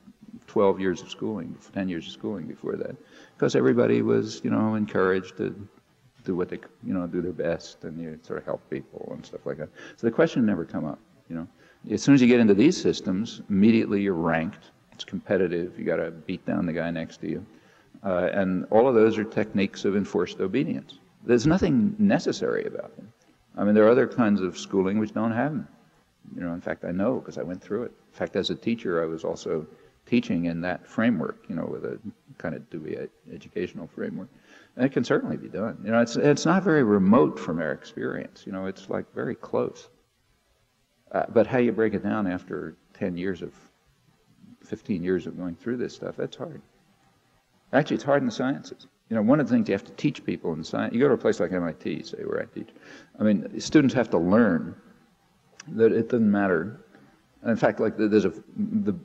12 years of schooling, 10 years of schooling before that, because everybody was, encouraged to do what they, do their best, and you sort of help people and stuff like that. So the question never come up, As soon as you get into these systems, immediately you're ranked. It's competitive. You got to beat down the guy next to you, and all of those are techniques of enforced obedience. There's nothing necessary about them. I mean, there are other kinds of schooling which don't have them. In fact, I know because I went through it. In fact, as a teacher, I was also teaching in that framework, with a kind of Dewey educational framework. And it can certainly be done. It's not very remote from our experience. It's like very close. But how you break it down after 15 years of going through this stuff, that's hard. Actually, it's hard in the sciences. One of the things you have to teach people in science, you go to a place like MIT, say, where I teach. I mean, students have to learn that it doesn't matter. In fact, like there's one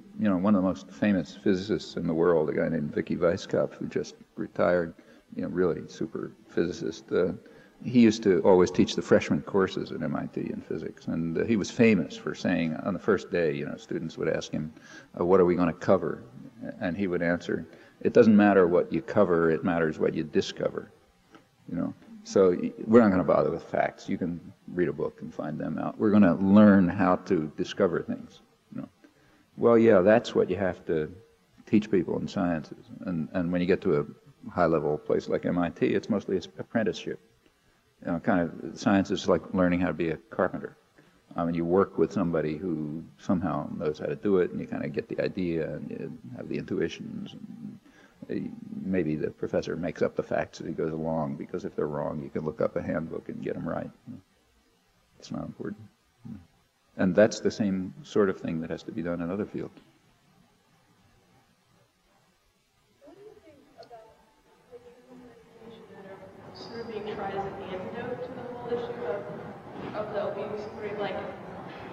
of the most famous physicists in the world, a guy named Vicky Weisskopf, who just retired, really super physicist. He used to always teach the freshman courses at MIT in physics, and he was famous for saying on the first day, students would ask him, what are we going to cover? And he would answer, it doesn't matter what you cover, it matters what you discover. So we're not going to bother with facts. You can read a book and find them out. We're going to learn how to discover things. Well, yeah, that's what you have to teach people in sciences. And when you get to a high-level place like MIT, it's mostly apprenticeship. Kind of science is like learning how to be a carpenter. I mean, you work with somebody who somehow knows how to do it, and you kind of get the idea, and you have the intuitions. And maybe the professor makes up the facts as he goes along, because if they're wrong, you can look up a handbook and get them right. It's not important. And that's the same sort of thing that has to be done in other fields.
What do you think about the education that are sort of being tried as an antidote to the whole issue of the obedience theory, like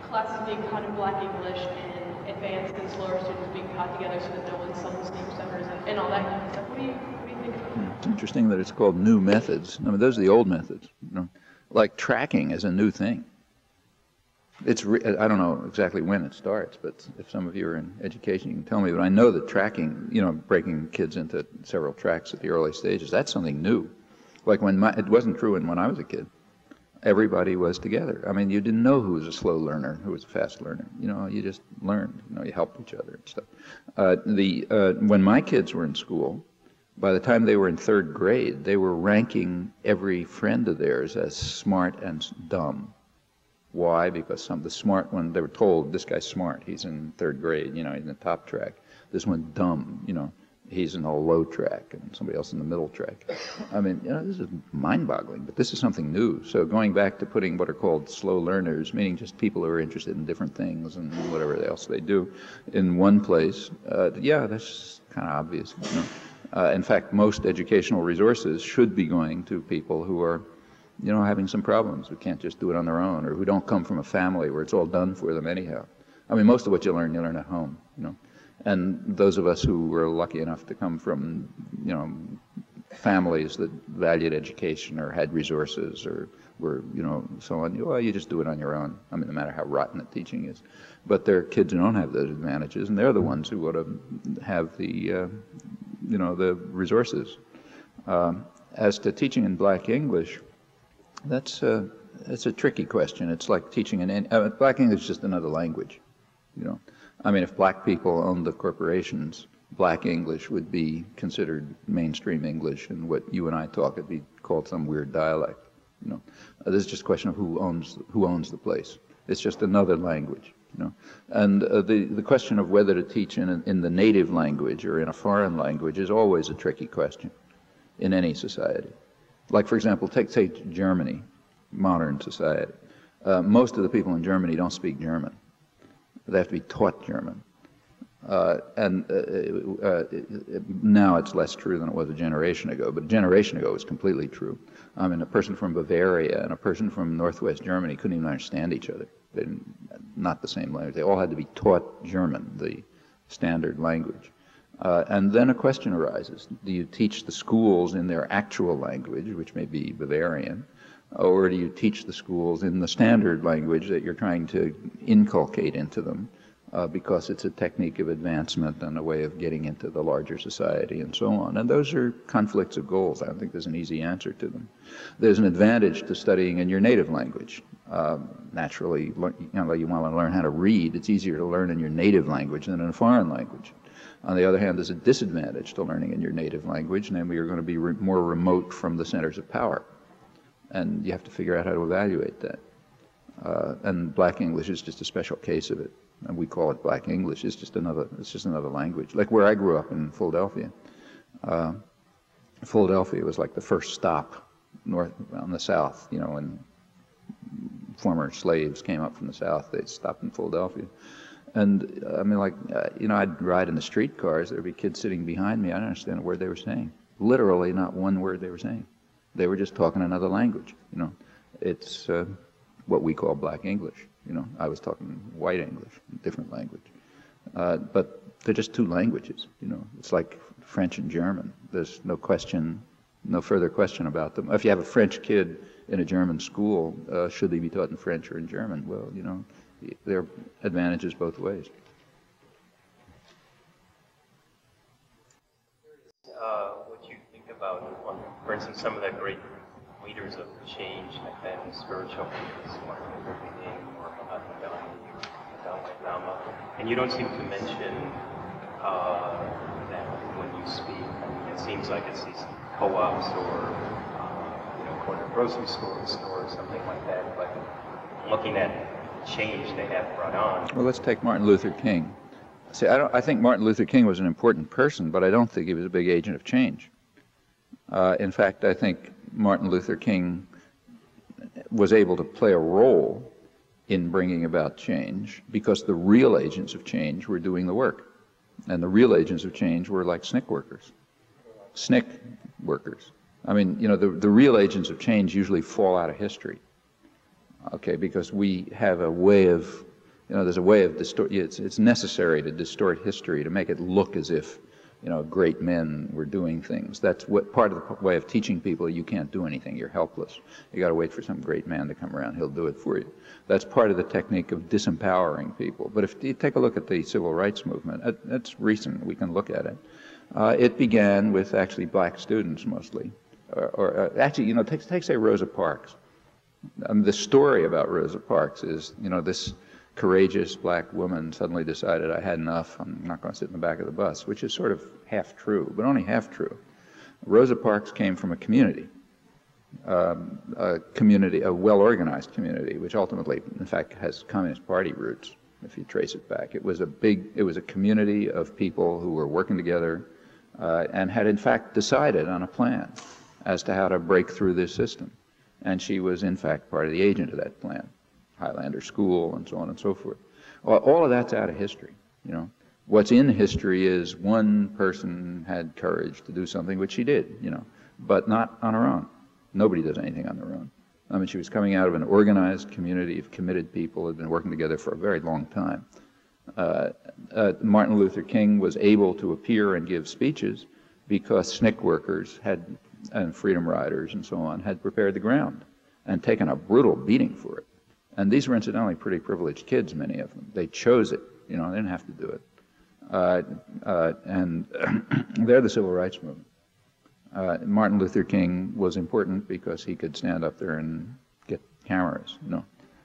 classes being taught in Black English and advanced and slower students being taught together so that no one self-esteem suffers and all that kind of stuff? What do you think about that?
It's interesting that it's called new methods. I mean, those are the old methods. Like tracking is a new thing. I don't know exactly when it starts, but if some of you are in education, you can tell me. But I know that tracking, breaking kids into several tracks at the early stages, that's something new. Like it wasn't true when I was a kid. Everybody was together. I mean, you didn't know who was a slow learner, who was a fast learner. You just learned. You helped each other and stuff. When my kids were in school, by the time they were in 3rd grade, they were ranking every friend of theirs as smart and dumb. Why? Because the smart one, they were told, this guy's smart, he's in 3rd grade, he's in the top track. This one's dumb, he's in the low track, and somebody else in the middle track. I mean, this is mind-boggling, but this is something new. So going back to putting what are called slow learners, meaning just people who are interested in different things and whatever else they do, in one place, yeah, that's kind of obvious. In fact, most educational resources should be going to people who are having some problems, who can't just do it on their own, or who don't come from a family where it's all done for them anyhow. I mean, most of what you learn at home, And those of us who were lucky enough to come from, families that valued education or had resources or were, so on, well, you just do it on your own. I mean, no matter how rotten the teaching is. But there are kids who don't have those advantages, and they're the ones who ought to have the, the resources. As to teaching in Black English, it's a tricky question. It's like teaching Black English is just another language, I mean, if black people owned the corporations, Black English would be considered mainstream English, and what you and I talk would be called some weird dialect. This is just a question of who owns the place. It's just another language. And the question of whether to teach in the native language or in a foreign language is always a tricky question in any society. Like, for example, take Germany, modern society. Most of the people in Germany don't speak German. They have to be taught German. Now it's less true than it was a generation ago, but a generation ago it was completely true. I mean, a person from Bavaria and a person from Northwest Germany couldn't even understand each other. Not the same language. They all had to be taught German, the standard language. And then a question arises. Do you teach the schools in their actual language, which may be Bavarian, or do you teach the schools in the standard language that you're trying to inculcate into them because it's a technique of advancement and a way of getting into the larger society and so on? And those are conflicts of goals. I don't think there's an easy answer to them. There's an advantage to studying in your native language. Naturally, you want to learn how to read. It's easier to learn in your native language than in a foreign language. On the other hand, there's a disadvantage to learning in your native language, namely you're going to be more remote from the centers of power. And you have to figure out how to evaluate that. And Black English is just a special case of it. And we call it Black English. It's just another language. Like where I grew up in Philadelphia. Philadelphia was like the first stop north on the south, when former slaves came up from the south, they'd stop in Philadelphia. And I mean, I'd ride in the streetcars, there'd be kids sitting behind me, I didn't understand a word they were saying. Literally not one word they were saying. They were just talking another language, It's what we call Black English, I was talking white English, different language. But they're just two languages, It's like French and German. There's no further question about them. If you have a French kid in a German school, should they be taught in French or in German? Well, there are advantages both ways.
What you think about, for instance, some of the great leaders of change, like that spiritual leaders, Martin Luther King or Mahatma Gandhi, Dalai Lama, and you don't seem to mention that when you speak. I mean, it seems like it's these co-ops or corner grocery store or something like that. But looking at change they have brought on.
Well, let's take Martin Luther King. See, I think Martin Luther King was an important person, but I don't think he was a big agent of change. In fact, I think Martin Luther King was able to play a role in bringing about change because the real agents of change were doing the work. And the real agents of change were like SNCC workers. SNCC workers. I mean, you know, the real agents of change usually fall out of history. Okay, because we have a way of, you know, there's a way of it's necessary to distort history to make it look as if, you know, great men were doing things. That's what part of the way of teaching people you can't do anything, you're helpless. You got to wait for some great man to come around, he'll do it for you. That's part of the technique of disempowering people. But if you take a look at the civil rights movement, that's recent, we can look at it. It began with actually black students mostly. Actually, you know, take say Rosa Parks. The story about Rosa Parks is, you know, this courageous black woman suddenly decided, I had enough, I'm not going to sit in the back of the bus, which is sort of half true, but only half true. Rosa Parks came from a community, a well-organized community, which ultimately, in fact, has Communist Party roots, if you trace it back. It was a community of people who were working together and had, in fact, decided on a plan as to how to break through this system. And she was, in fact, part of the agent of that plan. Highlander School, and so on and so forth. Well, all of that's out of history, you know. What's in history is one person had courage to do something, which she did, you know, but not on her own. Nobody does anything on their own. I mean, she was coming out of an organized community of committed people who had been working together for a very long time. Martin Luther King was able to appear and give speeches because SNCC workers and freedom riders and so on had prepared the ground and taken a brutal beating for it. And these were incidentally pretty privileged kids, many of them. They chose it, you know, they didn't have to do it. And they're the civil rights movement. Martin Luther King was important because he could stand up there and get cameras, you know.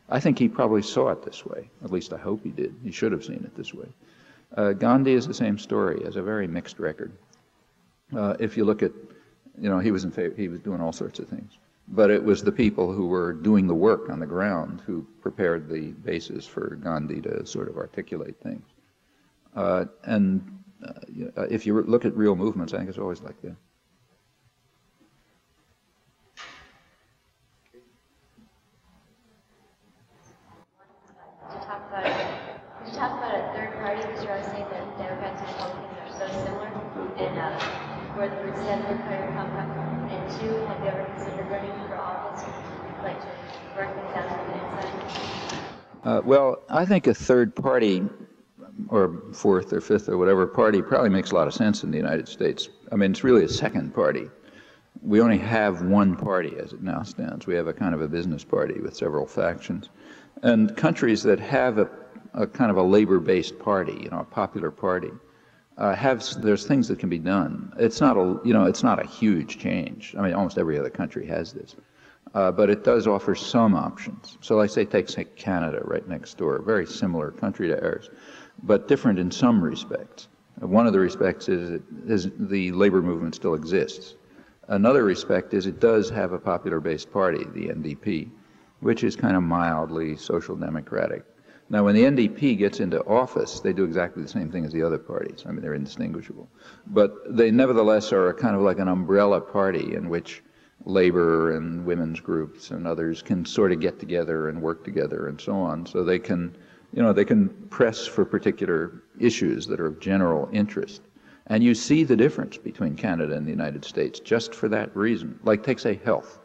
I think he probably saw it this way. At least I hope he did. He should have seen it this way. Ghandi is the same story, has a very mixed record. If you look at, you know, he was doing all sorts of things. But it was the people who were doing the work on the ground who prepared the basis for Ghandi to sort of articulate things. If you look at real movements, I think it's always like that.
Could you talk about a third party? Because you're always saying that Democrats and Republicans are so similar, and where the roots of that third party come from. And two, have you ever considered running for office, like to work things out from the inside?
Well, I think a third party, or fourth or fifth or whatever party, probably makes a lot of sense in the United States. I mean, it's really a second party. We only have one party as it now stands. We have a kind of a business party with several factions. And countries that have a kind of a labor-based party, you know, a popular party, there's things that can be done. It's not a huge change. I mean, almost every other country has this, but it does offer some options. So, like take Canada right next door, a very similar country to ours, but different in some respects. One of the respects is the labor movement still exists. Another respect is it does have a popular-based party, the NDP, which is kind of mildly social democratic. Now, when the NDP gets into office, they do exactly the same thing as the other parties. I mean, they're indistinguishable. But they nevertheless are a kind of like an umbrella party in which labor and women's groups and others can sort of get together and work together and so on. So they can, you know, they can press for particular issues that are of general interest. And you see the difference between Canada and the United States just for that reason. Like, take, say, health.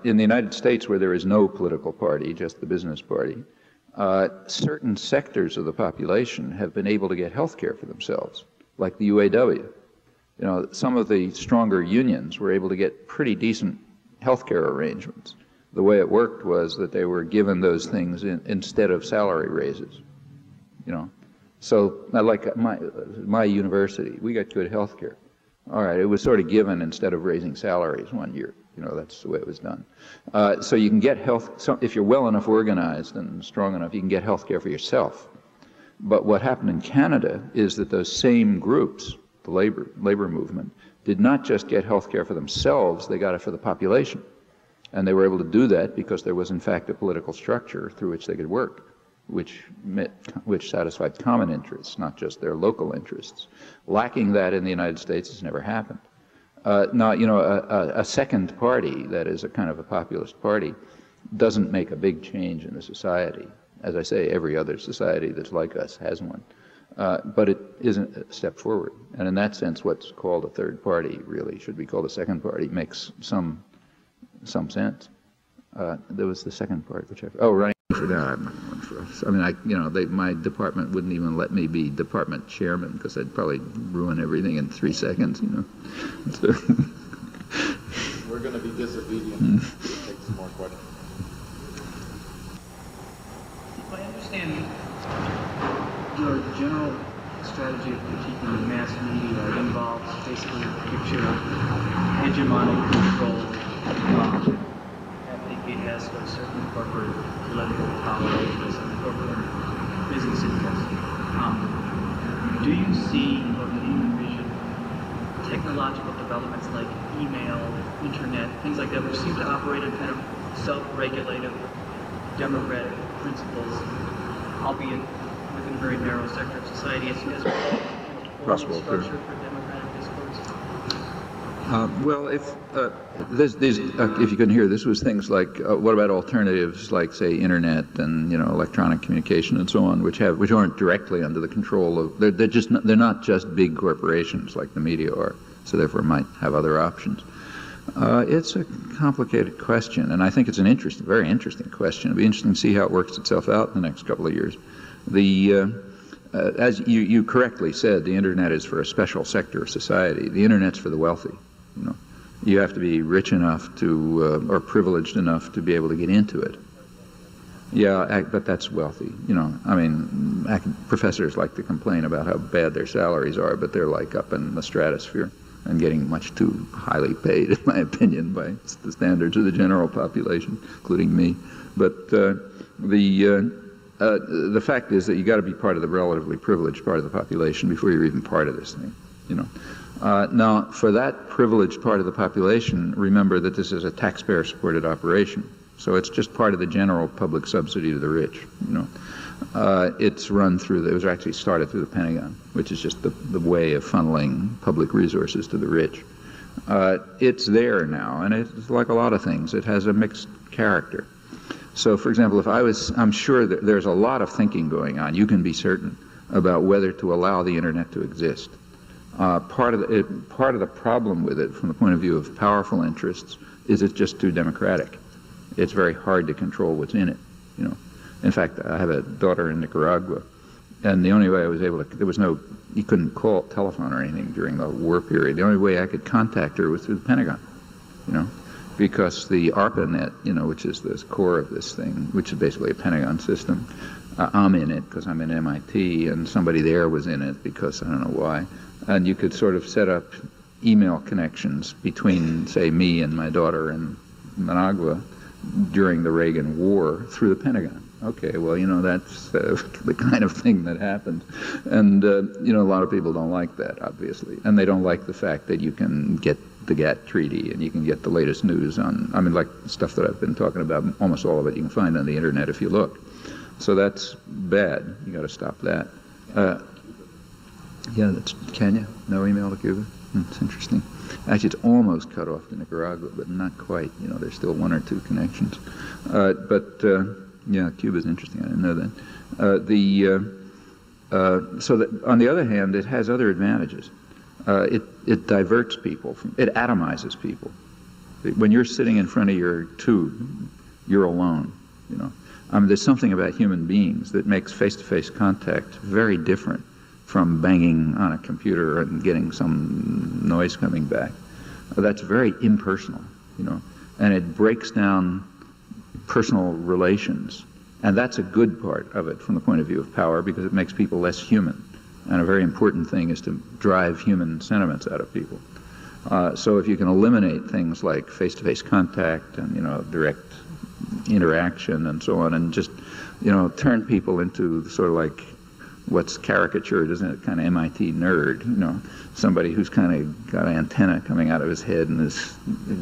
In the United States, where there is no political party, just the business party, certain sectors of the population have been able to get health care for themselves, like the UAW. You know, some of the stronger unions were able to get pretty decent health care arrangements. The way it worked was that they were given those things instead of salary raises, you know. So, like my university, we got good health care. All right, it was sort of given instead of raising salaries one year. You know, that's the way it was done. So you can get if you're well enough organized and strong enough, you can get health care for yourself. But what happened in Canada is that those same groups, the labor movement, did not just get health care for themselves, they got it for the population. And they were able to do that because there was, in fact, a political structure through which they could work, which satisfied common interests, not just their local interests. Lacking that in the United States has never happened. Now, you know, a second party, that is a kind of a populist party, doesn't make a big change in the society. As I say, every other society that's like us has one. But it isn't a step forward. And in that sense, what's called a third party really should be called a second party. Makes some sense. There was the second part, which running for that. I'm not one for us. I mean, my department wouldn't even let me be department chairman because I'd probably ruin everything in 3 seconds, you know. So
we're going to be disobedient. Take some more questions.
If I understand your general strategy of critiquing the mass media involves basically a picture of hegemonic control at the behest of certain corporate political power interests and corporate business interests. Do you see, or do you envision, technological developments like email, internet, things like that, which seem to operate on kind of self-regulative democratic principles, albeit within a very narrow sector of society, as well as a structure for democratic discourse?
Well, if you can hear, this was things like, what about alternatives like, say, internet and, you know, electronic communication and so on, which aren't directly under the control of, they're not just big corporations like the media are, so therefore might have other options. It's a complicated question, and I think it's an very interesting question. It'll be interesting to see how it works itself out in the next couple of years. As you correctly said, the internet is for a special sector of society. The internet's for the wealthy. You know, you have to be rich enough to, or privileged enough to be able to get into it. Yeah, but that's wealthy. You know, I mean, professors like to complain about how bad their salaries are, but they're like up in the stratosphere and getting much too highly paid, in my opinion, by the standards of the general population, including me. But the fact is that you got to be part of the relatively privileged part of the population before you're even part of this thing, you know. Now, for that privileged part of the population, remember that this is a taxpayer-supported operation, so it's just part of the general public subsidy to the rich, you know. It's run through, it was actually started through the Pentagon, which is just the way of funneling public resources to the rich. It's there now, and it's like a lot of things. It has a mixed character. So, for example, I'm sure that there's a lot of thinking going on, you can be certain, about whether to allow the internet to exist. Part of the problem with it, from the point of view of powerful interests, is it's just too democratic. It's very hard to control what's in it, you know. In fact, I have a daughter in Nicaragua, and the only way I was able to, you couldn't call telephone or anything during the war period. The only way I could contact her was through the Pentagon, you know, because the ARPANET, you know, which is the core of this thing, which is basically a Pentagon system, I'm in it because I'm in MIT, and somebody there was in it because I don't know why, and you could sort of set up email connections between, say, me and my daughter in Managua during the Reagan War through the Pentagon. Okay, well, you know, that's the kind of thing that happened. And, you know, a lot of people don't like that, obviously. And they don't like the fact that you can get the GATT treaty and you can get the latest news on, I mean, like stuff that I've been talking about, almost all of it you can find on the internet if you look. So that's bad. You got to stop that. Yeah, that's Kenya. No email to Cuba. It's interesting. Actually, it's almost cut off to Nicaragua, but not quite. You know, there's still 1 or 2 connections. Yeah, Cuba's interesting. I didn't know that. So that, on the other hand, it has other advantages. It diverts people. It atomizes people. When you're sitting in front of your tube, you're alone. You know, I mean, there's something about human beings that makes face-to-face contact very different from banging on a computer and getting some noise coming back. That's very impersonal. You know, and it breaks down personal relations, and that's a good part of it from the point of view of power, because it makes people less human, and a very important thing is to drive human sentiments out of people. So if you can eliminate things like face-to-face contact and, you know, direct interaction and so on, and just, you know, turn people into sort of like what's caricatured as a kind of MIT nerd, you know, somebody who's kind of got an antenna coming out of his head and is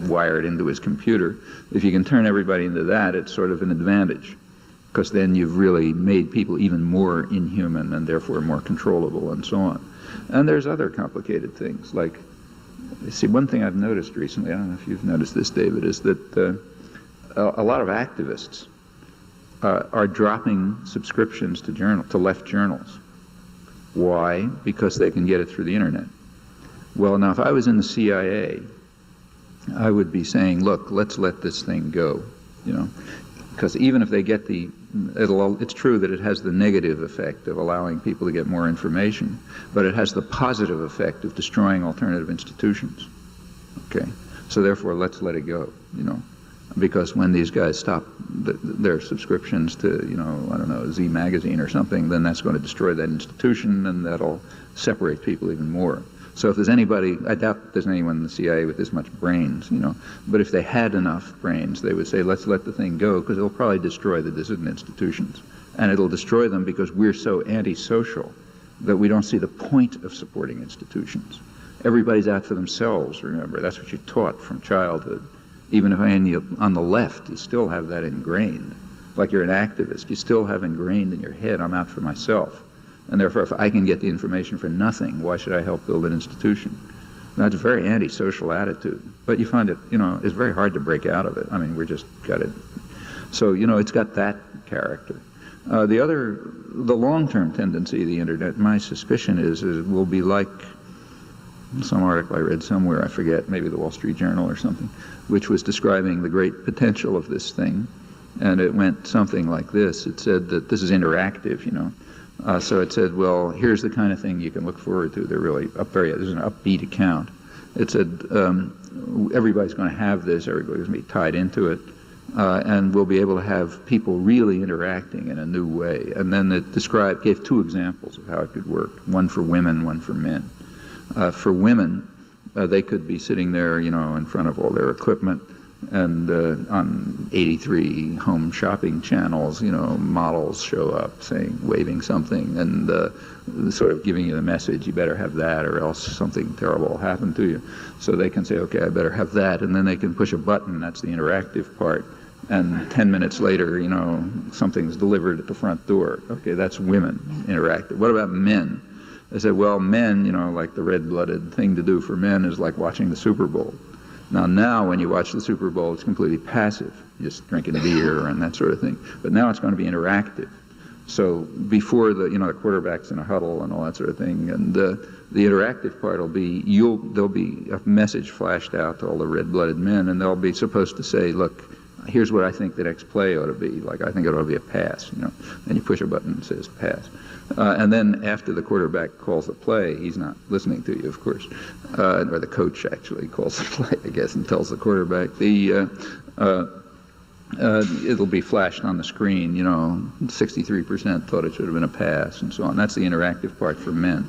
wired into his computer. If you can turn everybody into that, it's sort of an advantage, because then you've really made people even more inhuman and therefore more controllable and so on. And there's other complicated things, like, see, one thing I've noticed recently, I don't know if you've noticed this, David, is that a lot of activists are dropping subscriptions to left journals. Why? Because they can get it through the internet. Well, now, if I was in the CIA, I would be saying, look, let's let this thing go, you know, because even if they get it's true that it has the negative effect of allowing people to get more information, but it has the positive effect of destroying alternative institutions. Okay, so therefore, let's let it go, you know. Because when these guys stop their subscriptions to, you know, I don't know, Z Magazine or something, then that's going to destroy that institution, and that'll separate people even more. So if there's anybody, I doubt there's anyone in the CIA with this much brains, you know, but if they had enough brains, they would say, let's let the thing go, because it'll probably destroy the dissident institutions. And it'll destroy them because we're so antisocial that we don't see the point of supporting institutions. Everybody's out for themselves, remember. That's what you're taught from childhood. Even if on the left, you still have that ingrained. Like you're an activist, you still have ingrained in your head, I'm out for myself. And therefore, if I can get the information for nothing, why should I help build an institution? That's a very antisocial attitude. But you find it, you know, it's very hard to break out of it. I mean, we just got it. So, you know, it's got that character. The long-term tendency of the internet, my suspicion is it will be like some article I read somewhere, I forget, maybe the Wall Street Journal or something, which was describing the great potential of this thing. And it went something like this. It said that this is interactive, you know. So it said, well, here's the kind of thing you can look forward to. There's an upbeat account. It said, everybody's going to have this, everybody's going to be tied into it, and we'll be able to have people really interacting in a new way. And then it gave two examples of how it could work, one for women, one for men. For women, they could be sitting there, you know, in front of all their equipment, and on 83 home shopping channels, you know, models show up waving something, and sort of giving you the message, you better have that or else something terrible will happen to you. So they can say, okay, I better have that, and then they can push a button, that's the interactive part, and 10 minutes later, you know, something's delivered at the front door. Okay, that's women interactive. What about men? They said, well, men, you know, like the red-blooded thing to do for men is like watching the Super Bowl. Now when you watch the Super Bowl, it's completely passive, just drinking beer and that sort of thing. But now it's going to be interactive. So before the quarterback's in a huddle and all that sort of thing, and the interactive part will be, there'll be a message flashed out to all the red-blooded men, and they'll be supposed to say, look, here's what I think the next play ought to be. Like, I think it ought to be a pass, you know. And you push a button and it says pass. And then after the quarterback calls the play, he's not listening to you, of course. Or the coach actually calls the play, I guess, and tells the quarterback. It'll be flashed on the screen, you know, 63% thought it should have been a pass, and so on. That's the interactive part for men.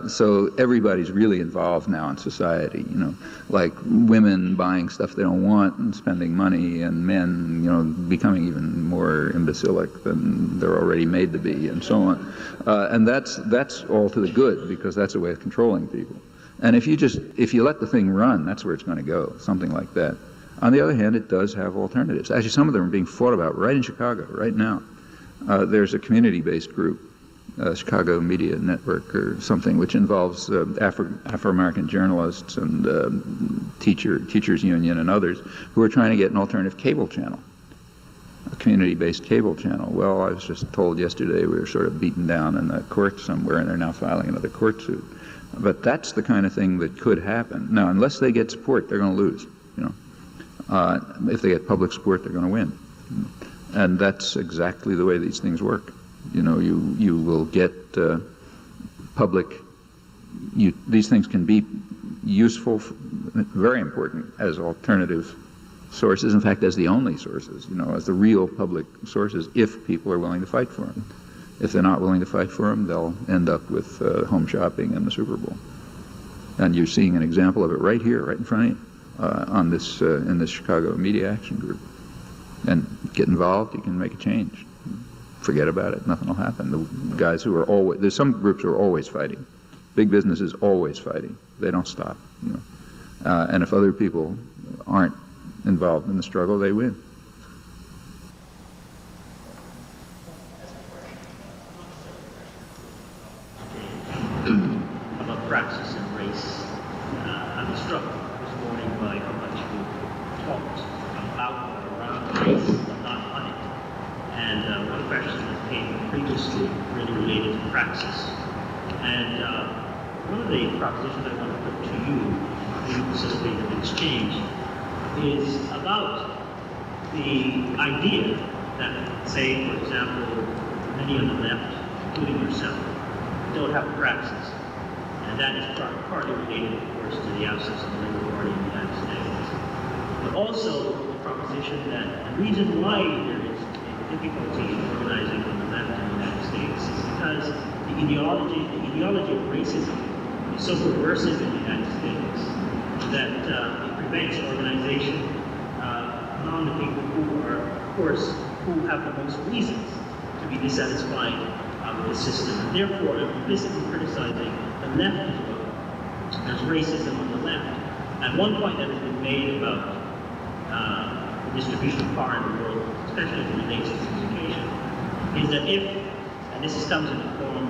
So everybody's really involved now in society, you know, like women buying stuff they don't want and spending money, and men, you know, becoming even more imbecilic than they're already made to be, and so on. And that's all to the good, because that's a way of controlling people. And if you let the thing run, that's where it's going to go, something like that. On the other hand, it does have alternatives. Actually, some of them are being fought about right in Chicago, right now. There's a community-based group, Chicago Media Network or something, which involves Afro-American journalists and teachers union and others who are trying to get an alternative cable channel, a community-based cable channel. Well, I was just told yesterday we were sort of beaten down in the court somewhere, and they're now filing another court suit. But that's the kind of thing that could happen. Now, unless they get support, they're going to lose, you know. If they get public support, they're going to win. And that's exactly the way these things work. You know, you will get these things can be useful, very important as alternative sources, in fact, as the only sources, you know, as the real public sources, if people are willing to fight for them. If they're not willing to fight for them, they'll end up with home shopping and the Super Bowl. And you're seeing an example of it right here, right in front of you. In this Chicago Media Action Group, and get involved, you can make a change. forget about it. Nothing will happen. The guys who are always, there's some groups who are always fighting. Big business is always fighting. They don't stop. You know. And if other people aren't involved in the struggle, they win.
About praxis and race. I was struck this morning by how much you talked about or around race, but not on it. And one question that came previously really related to praxis. And one of the propositions I want to put to you, to facilitate an exchange, is about the idea that, say, for example, many on the left, including yourself, don't have a praxis. And that is partly related, of course, to the absence of the Labour Party in the United States. But also the proposition that the reason why there is a difficulty in organizing on the left in the United States is because the ideology of racism is so pervasive in the United States that it prevents organization among the people who are, of course, who have the most reasons to be dissatisfied with the system. And therefore, I'm implicitly criticizing the left as well. There's racism on the left. And one point that has been made about the distribution of power in the world, especially as it relates to education, is that and this comes in the form of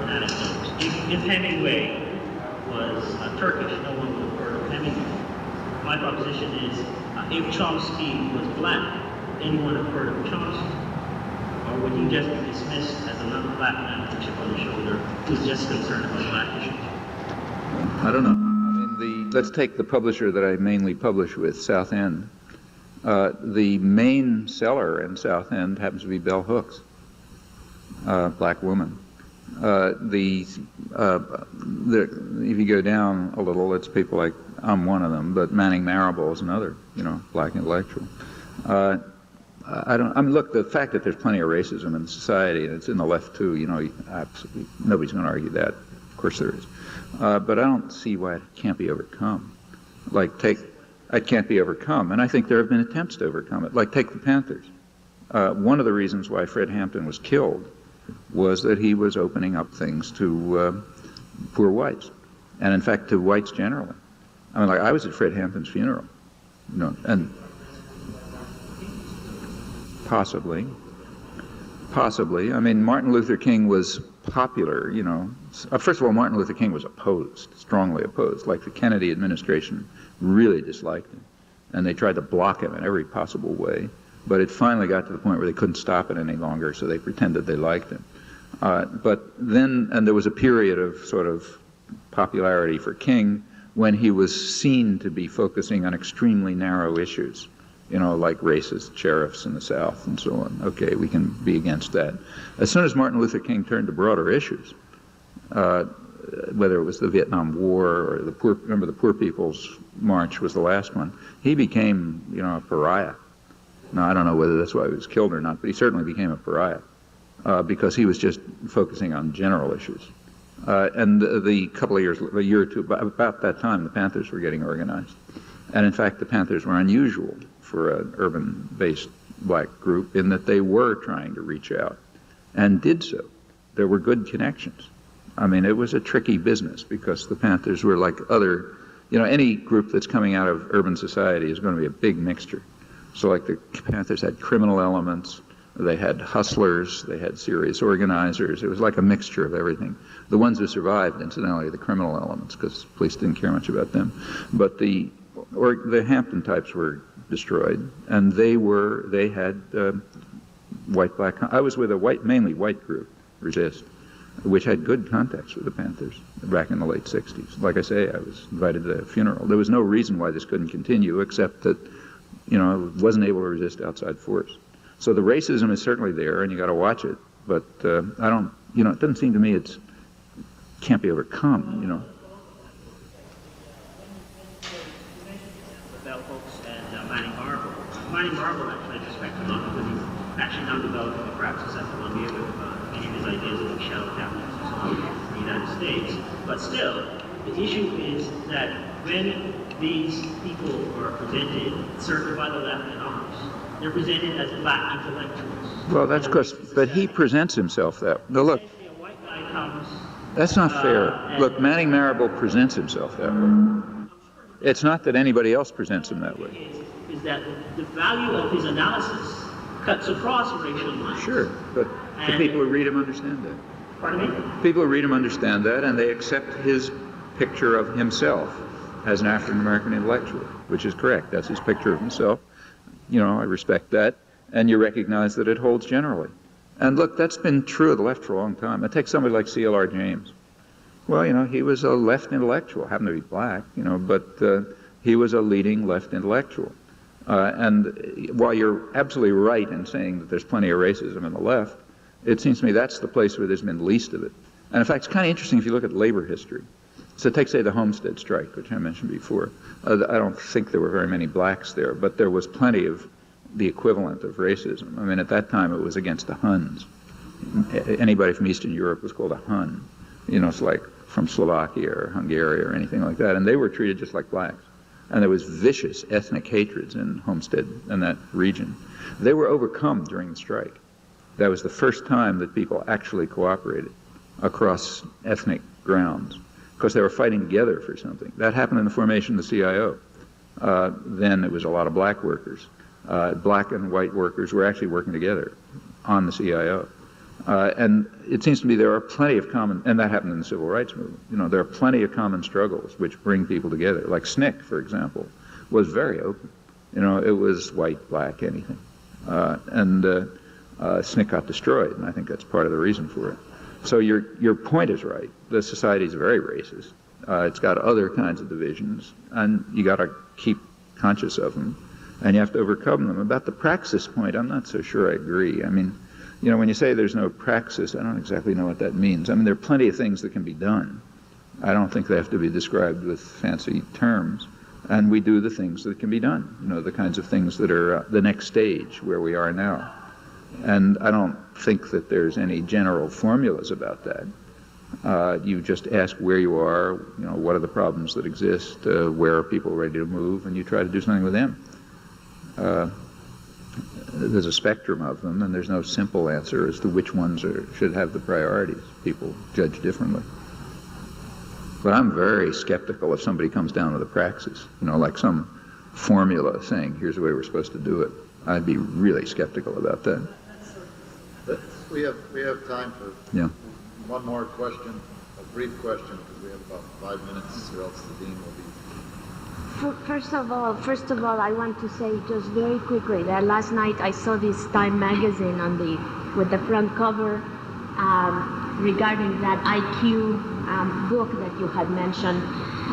an anecdote, if Hemingway was Turkish, no one would have heard of Hemingway. My proposition is, if Chomsky was black, anyone have heard of Chomsky? Or would he just be dismissed as another black man with a chip on the shoulder who's just concerned about black issues?
I don't know. I mean, let's take the publisher that I mainly publish with, South End. The main seller in South End happens to be Bell Hooks, black woman. If you go down a little, it's people like, I'm one of them, but Manning Marable is another, black intellectual. Look, the fact that there's plenty of racism in society, and it's in the left too, absolutely, nobody's going to argue that. Of course there is. But I don't see why it can't be overcome. It can't be overcome, and I think there have been attempts to overcome it. Like, take the Panthers. One of the reasons why Fred Hampton was killed was that he was opening up things to poor whites, and in fact to whites generally. I mean, like, I was at Fred Hampton's funeral, and possibly. I mean, Martin Luther King was popular, First of all, Martin Luther King was opposed, strongly opposed. Like, the Kennedy administration really disliked him, and they tried to block him in every possible way. But it finally got to the point where they couldn't stop it any longer, so they pretended they liked him. But then, and there was a period of sort of popularity for King when he was seen to be focusing on extremely narrow issues, like racist sheriffs in the South and so on. Okay, we can be against that. As soon as Martin Luther King turned to broader issues, whether it was the Vietnam War or remember the Poor People's March was the last one, he became, a pariah. Now, I don't know whether that's why he was killed or not, but he certainly became a pariah because he was just focusing on general issues. And the couple of years, a year or two, about that time, the Panthers were getting organized. And in fact, the Panthers were unusual for an urban-based black group in that they were trying to reach out and did so. There were good connections. I mean, it was a tricky business because the Panthers were like other, any group that's coming out of urban society is going to be a big mixture. So like the Panthers had criminal elements, they had hustlers, they had serious organizers. It was like a mixture of everything. The ones who survived, incidentally, are the criminal elements, because the police didn't care much about them. But the Hampton types were destroyed, and they had white-black. I was with a mainly white group, Resist, which had good contacts with the Panthers back in the late 60s. Like I say, I was invited to the funeral. There was no reason why this couldn't continue, except that wasn't able to resist outside force. So the racism is certainly there, and you got to watch it. But it doesn't seem to me it can't be overcome.
Bell Hooks and Manning Marable. Manning Marable actually I respect a lot because he's actually now developing a praxis at Colombia with many of his ideas of shell capitalism in the United States. But still, the issue is that when these people were presented, certainly by the left and others, they're presented as black intellectuals.
Well, that's because, but he presents himself that. No, look,
Essentially, a white guy comes.
that's not fair. Look, Manning Marable presents himself that way. It's not that anybody else presents him that way.
Is that the value of his analysis cuts across racial lines.
Sure, but the people who read him understand that.
Pardon me?
People who read him understand that, and they accept his picture of himself as an African-American intellectual, which is correct. That's his picture of himself. You know, I respect that, and you recognize that it holds generally. And look, that's been true of the left for a long time. I take somebody like CLR James. Well, you know, he was a left intellectual, happened to be black, you know, but he was a leading left intellectual. And while you're absolutely right in saying that there's plenty of racism in the left, it seems to me that's the place where there's been least of it. And in fact, it's kind of interesting if you look at labor history. So take, say, the Homestead Strike, which I mentioned before. I don't think there were very many blacks there, but there was plenty of the equivalent of racism. I mean, at that time it was against the Huns. Anybody from Eastern Europe was called a Hun. You know, it's like from Slovakia or Hungary or anything like that, and they were treated just like blacks. And there was vicious ethnic hatreds in Homestead and that region. They were overcome during the strike. That was the first time that people actually cooperated across ethnic grounds, because they were fighting together for something. That happened in the formation of the CIO. Then it was a lot of black workers. Black and white workers were actually working together on the CIO. And it seems to me there are plenty of common, and that happened in the civil rights movement. You know, there are plenty of common struggles which bring people together. Like SNCC, for example, was very open. You know, it was white, black, anything. SNCC got destroyed, and I think that's part of the reason for it. So your point is right. The society is very racist. It's got other kinds of divisions, and you got to keep conscious of them, and you have to overcome them. About the praxis point, I'm not so sure I agree. I mean, you know, when you say there's no praxis, I don't exactly know what that means. I mean, there are plenty of things that can be done. I don't think they have to be described with fancy terms. And we do the things that can be done, you know, the kinds of things that are the next stage where we are now. And I don't think that there's any general formulas about that. You just ask where you are, you know, what are the problems that exist, where are people ready to move, and you try to do something with them. There's a spectrum of them, and there's no simple answer as to which ones should have the priorities. People judge differently. But I'm very skeptical if somebody comes down with a praxis, you know, like some formula saying, here's the way we're supposed to do it. I'd be really skeptical about that.
But we have time for one more question, a brief question, because we have about 5 minutes, or else the dean will be.
First of all, I want to say just very quickly that last night I saw this Time magazine with the front cover regarding that IQ book that you had mentioned,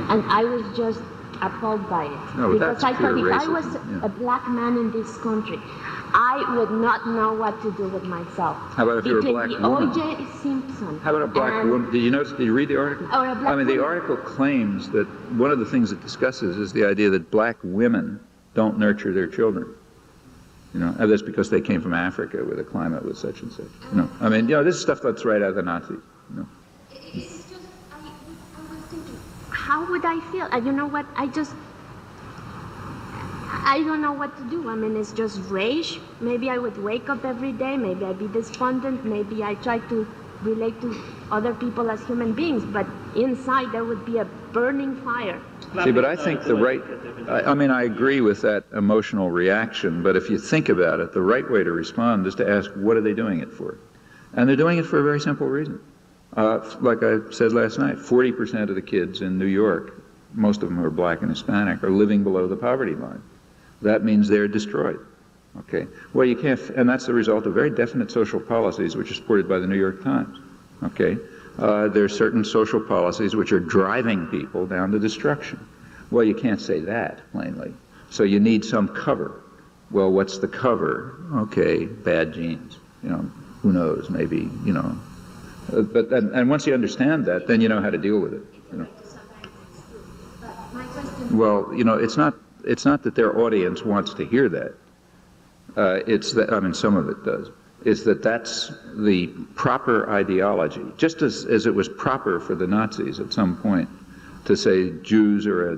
and I was just appalled by it.
No,
because I thought if I was
racism,
a black man in this country, I would not know what to do with myself.
How about if you were a black woman?
O.J. Simpson.
How about a black woman? Did you read the article?
Or a black
I mean, the
woman.
article claims that one of the things it discusses is the idea that black women don't nurture their children. You know, and that's because they came from Africa where the climate was such and such. You know, I mean, you know, this is stuff that's right out of the Nazis. You know.
It's just, I was thinking, how would I feel? You know what, I don't know what to do. I mean, it's just rage. Maybe I would wake up every day, maybe I'd be despondent, maybe I try to relate to other people as human beings, but inside there would be a burning fire.
See, but I think I mean, I agree with that emotional reaction, but if you think about it, the right way to respond is to ask, what are they doing it for? And they're doing it for a very simple reason. Like I said last night, 40% of the kids in New York, most of them who are black and Hispanic, are living below the poverty line. That means they're destroyed. Okay. Well, you can't, and that's the result of very definite social policies which are supported by the New York Times. Okay. There are certain social policies which are driving people down to destruction. Well, you can't say that plainly. So you need some cover. Well, what's the cover? Okay, bad genes. You know, who knows? Maybe, you know. And once you understand that, then you know how to deal with it. You know. Well, you know, it's not that their audience wants to hear that. It's that, I mean, some of it does. Is that that's the proper ideology. Just as it was proper for the Nazis at some point to say Jews are a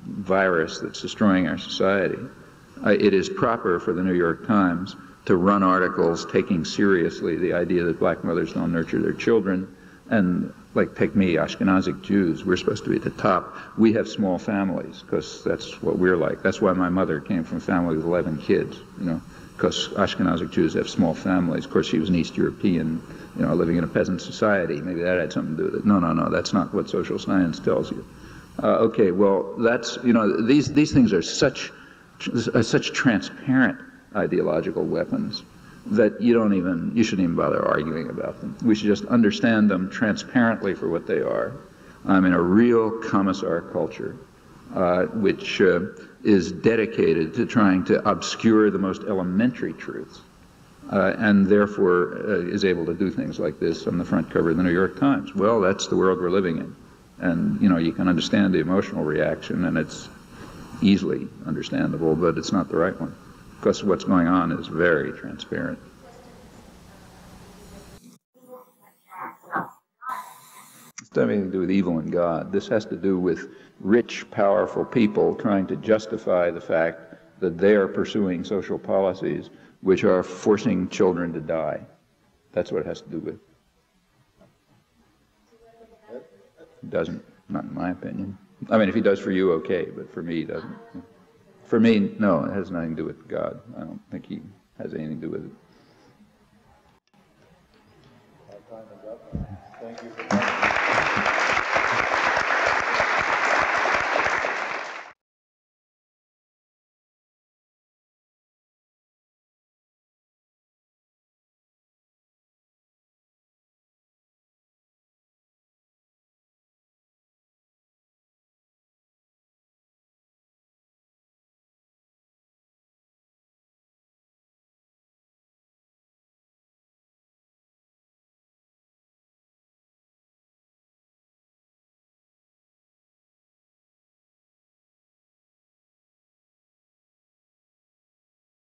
virus that's destroying our society. it is proper for the New York Times to run articles taking seriously the idea that black mothers don't nurture their children. And like, take me, Ashkenazic Jews, we're supposed to be at the top. We have small families because that's what we're like. That's why my mother came from a family with 11 kids, you know, because Ashkenazic Jews have small families. Of course, she was an East European, you know, living in a peasant society. Maybe that had something to do with it. No, no, no, that's not what social science tells you. Okay, well, that's, you know, these things are such transparent ideological weapons that you shouldn't even bother arguing about them. We should just understand them transparently for what they are. I'm in a real commissar culture, which is dedicated to trying to obscure the most elementary truths, and therefore is able to do things like this on the front cover of the New York Times. Well, that's the world we're living in. And, you know, you can understand the emotional reaction, and it's easily understandable, but it's not the right one, because what's going on is very transparent. It doesn't have anything to do with evil and God. This has to do with rich, powerful people trying to justify the fact that they are pursuing social policies which are forcing children to die. That's what it has to do with. It doesn't, not in my opinion. I mean, if he does for you, okay, but for me, he doesn't. For me, no, it has nothing to do with God. I don't think he has anything to do with it.
Our time is up. Thank you for coming.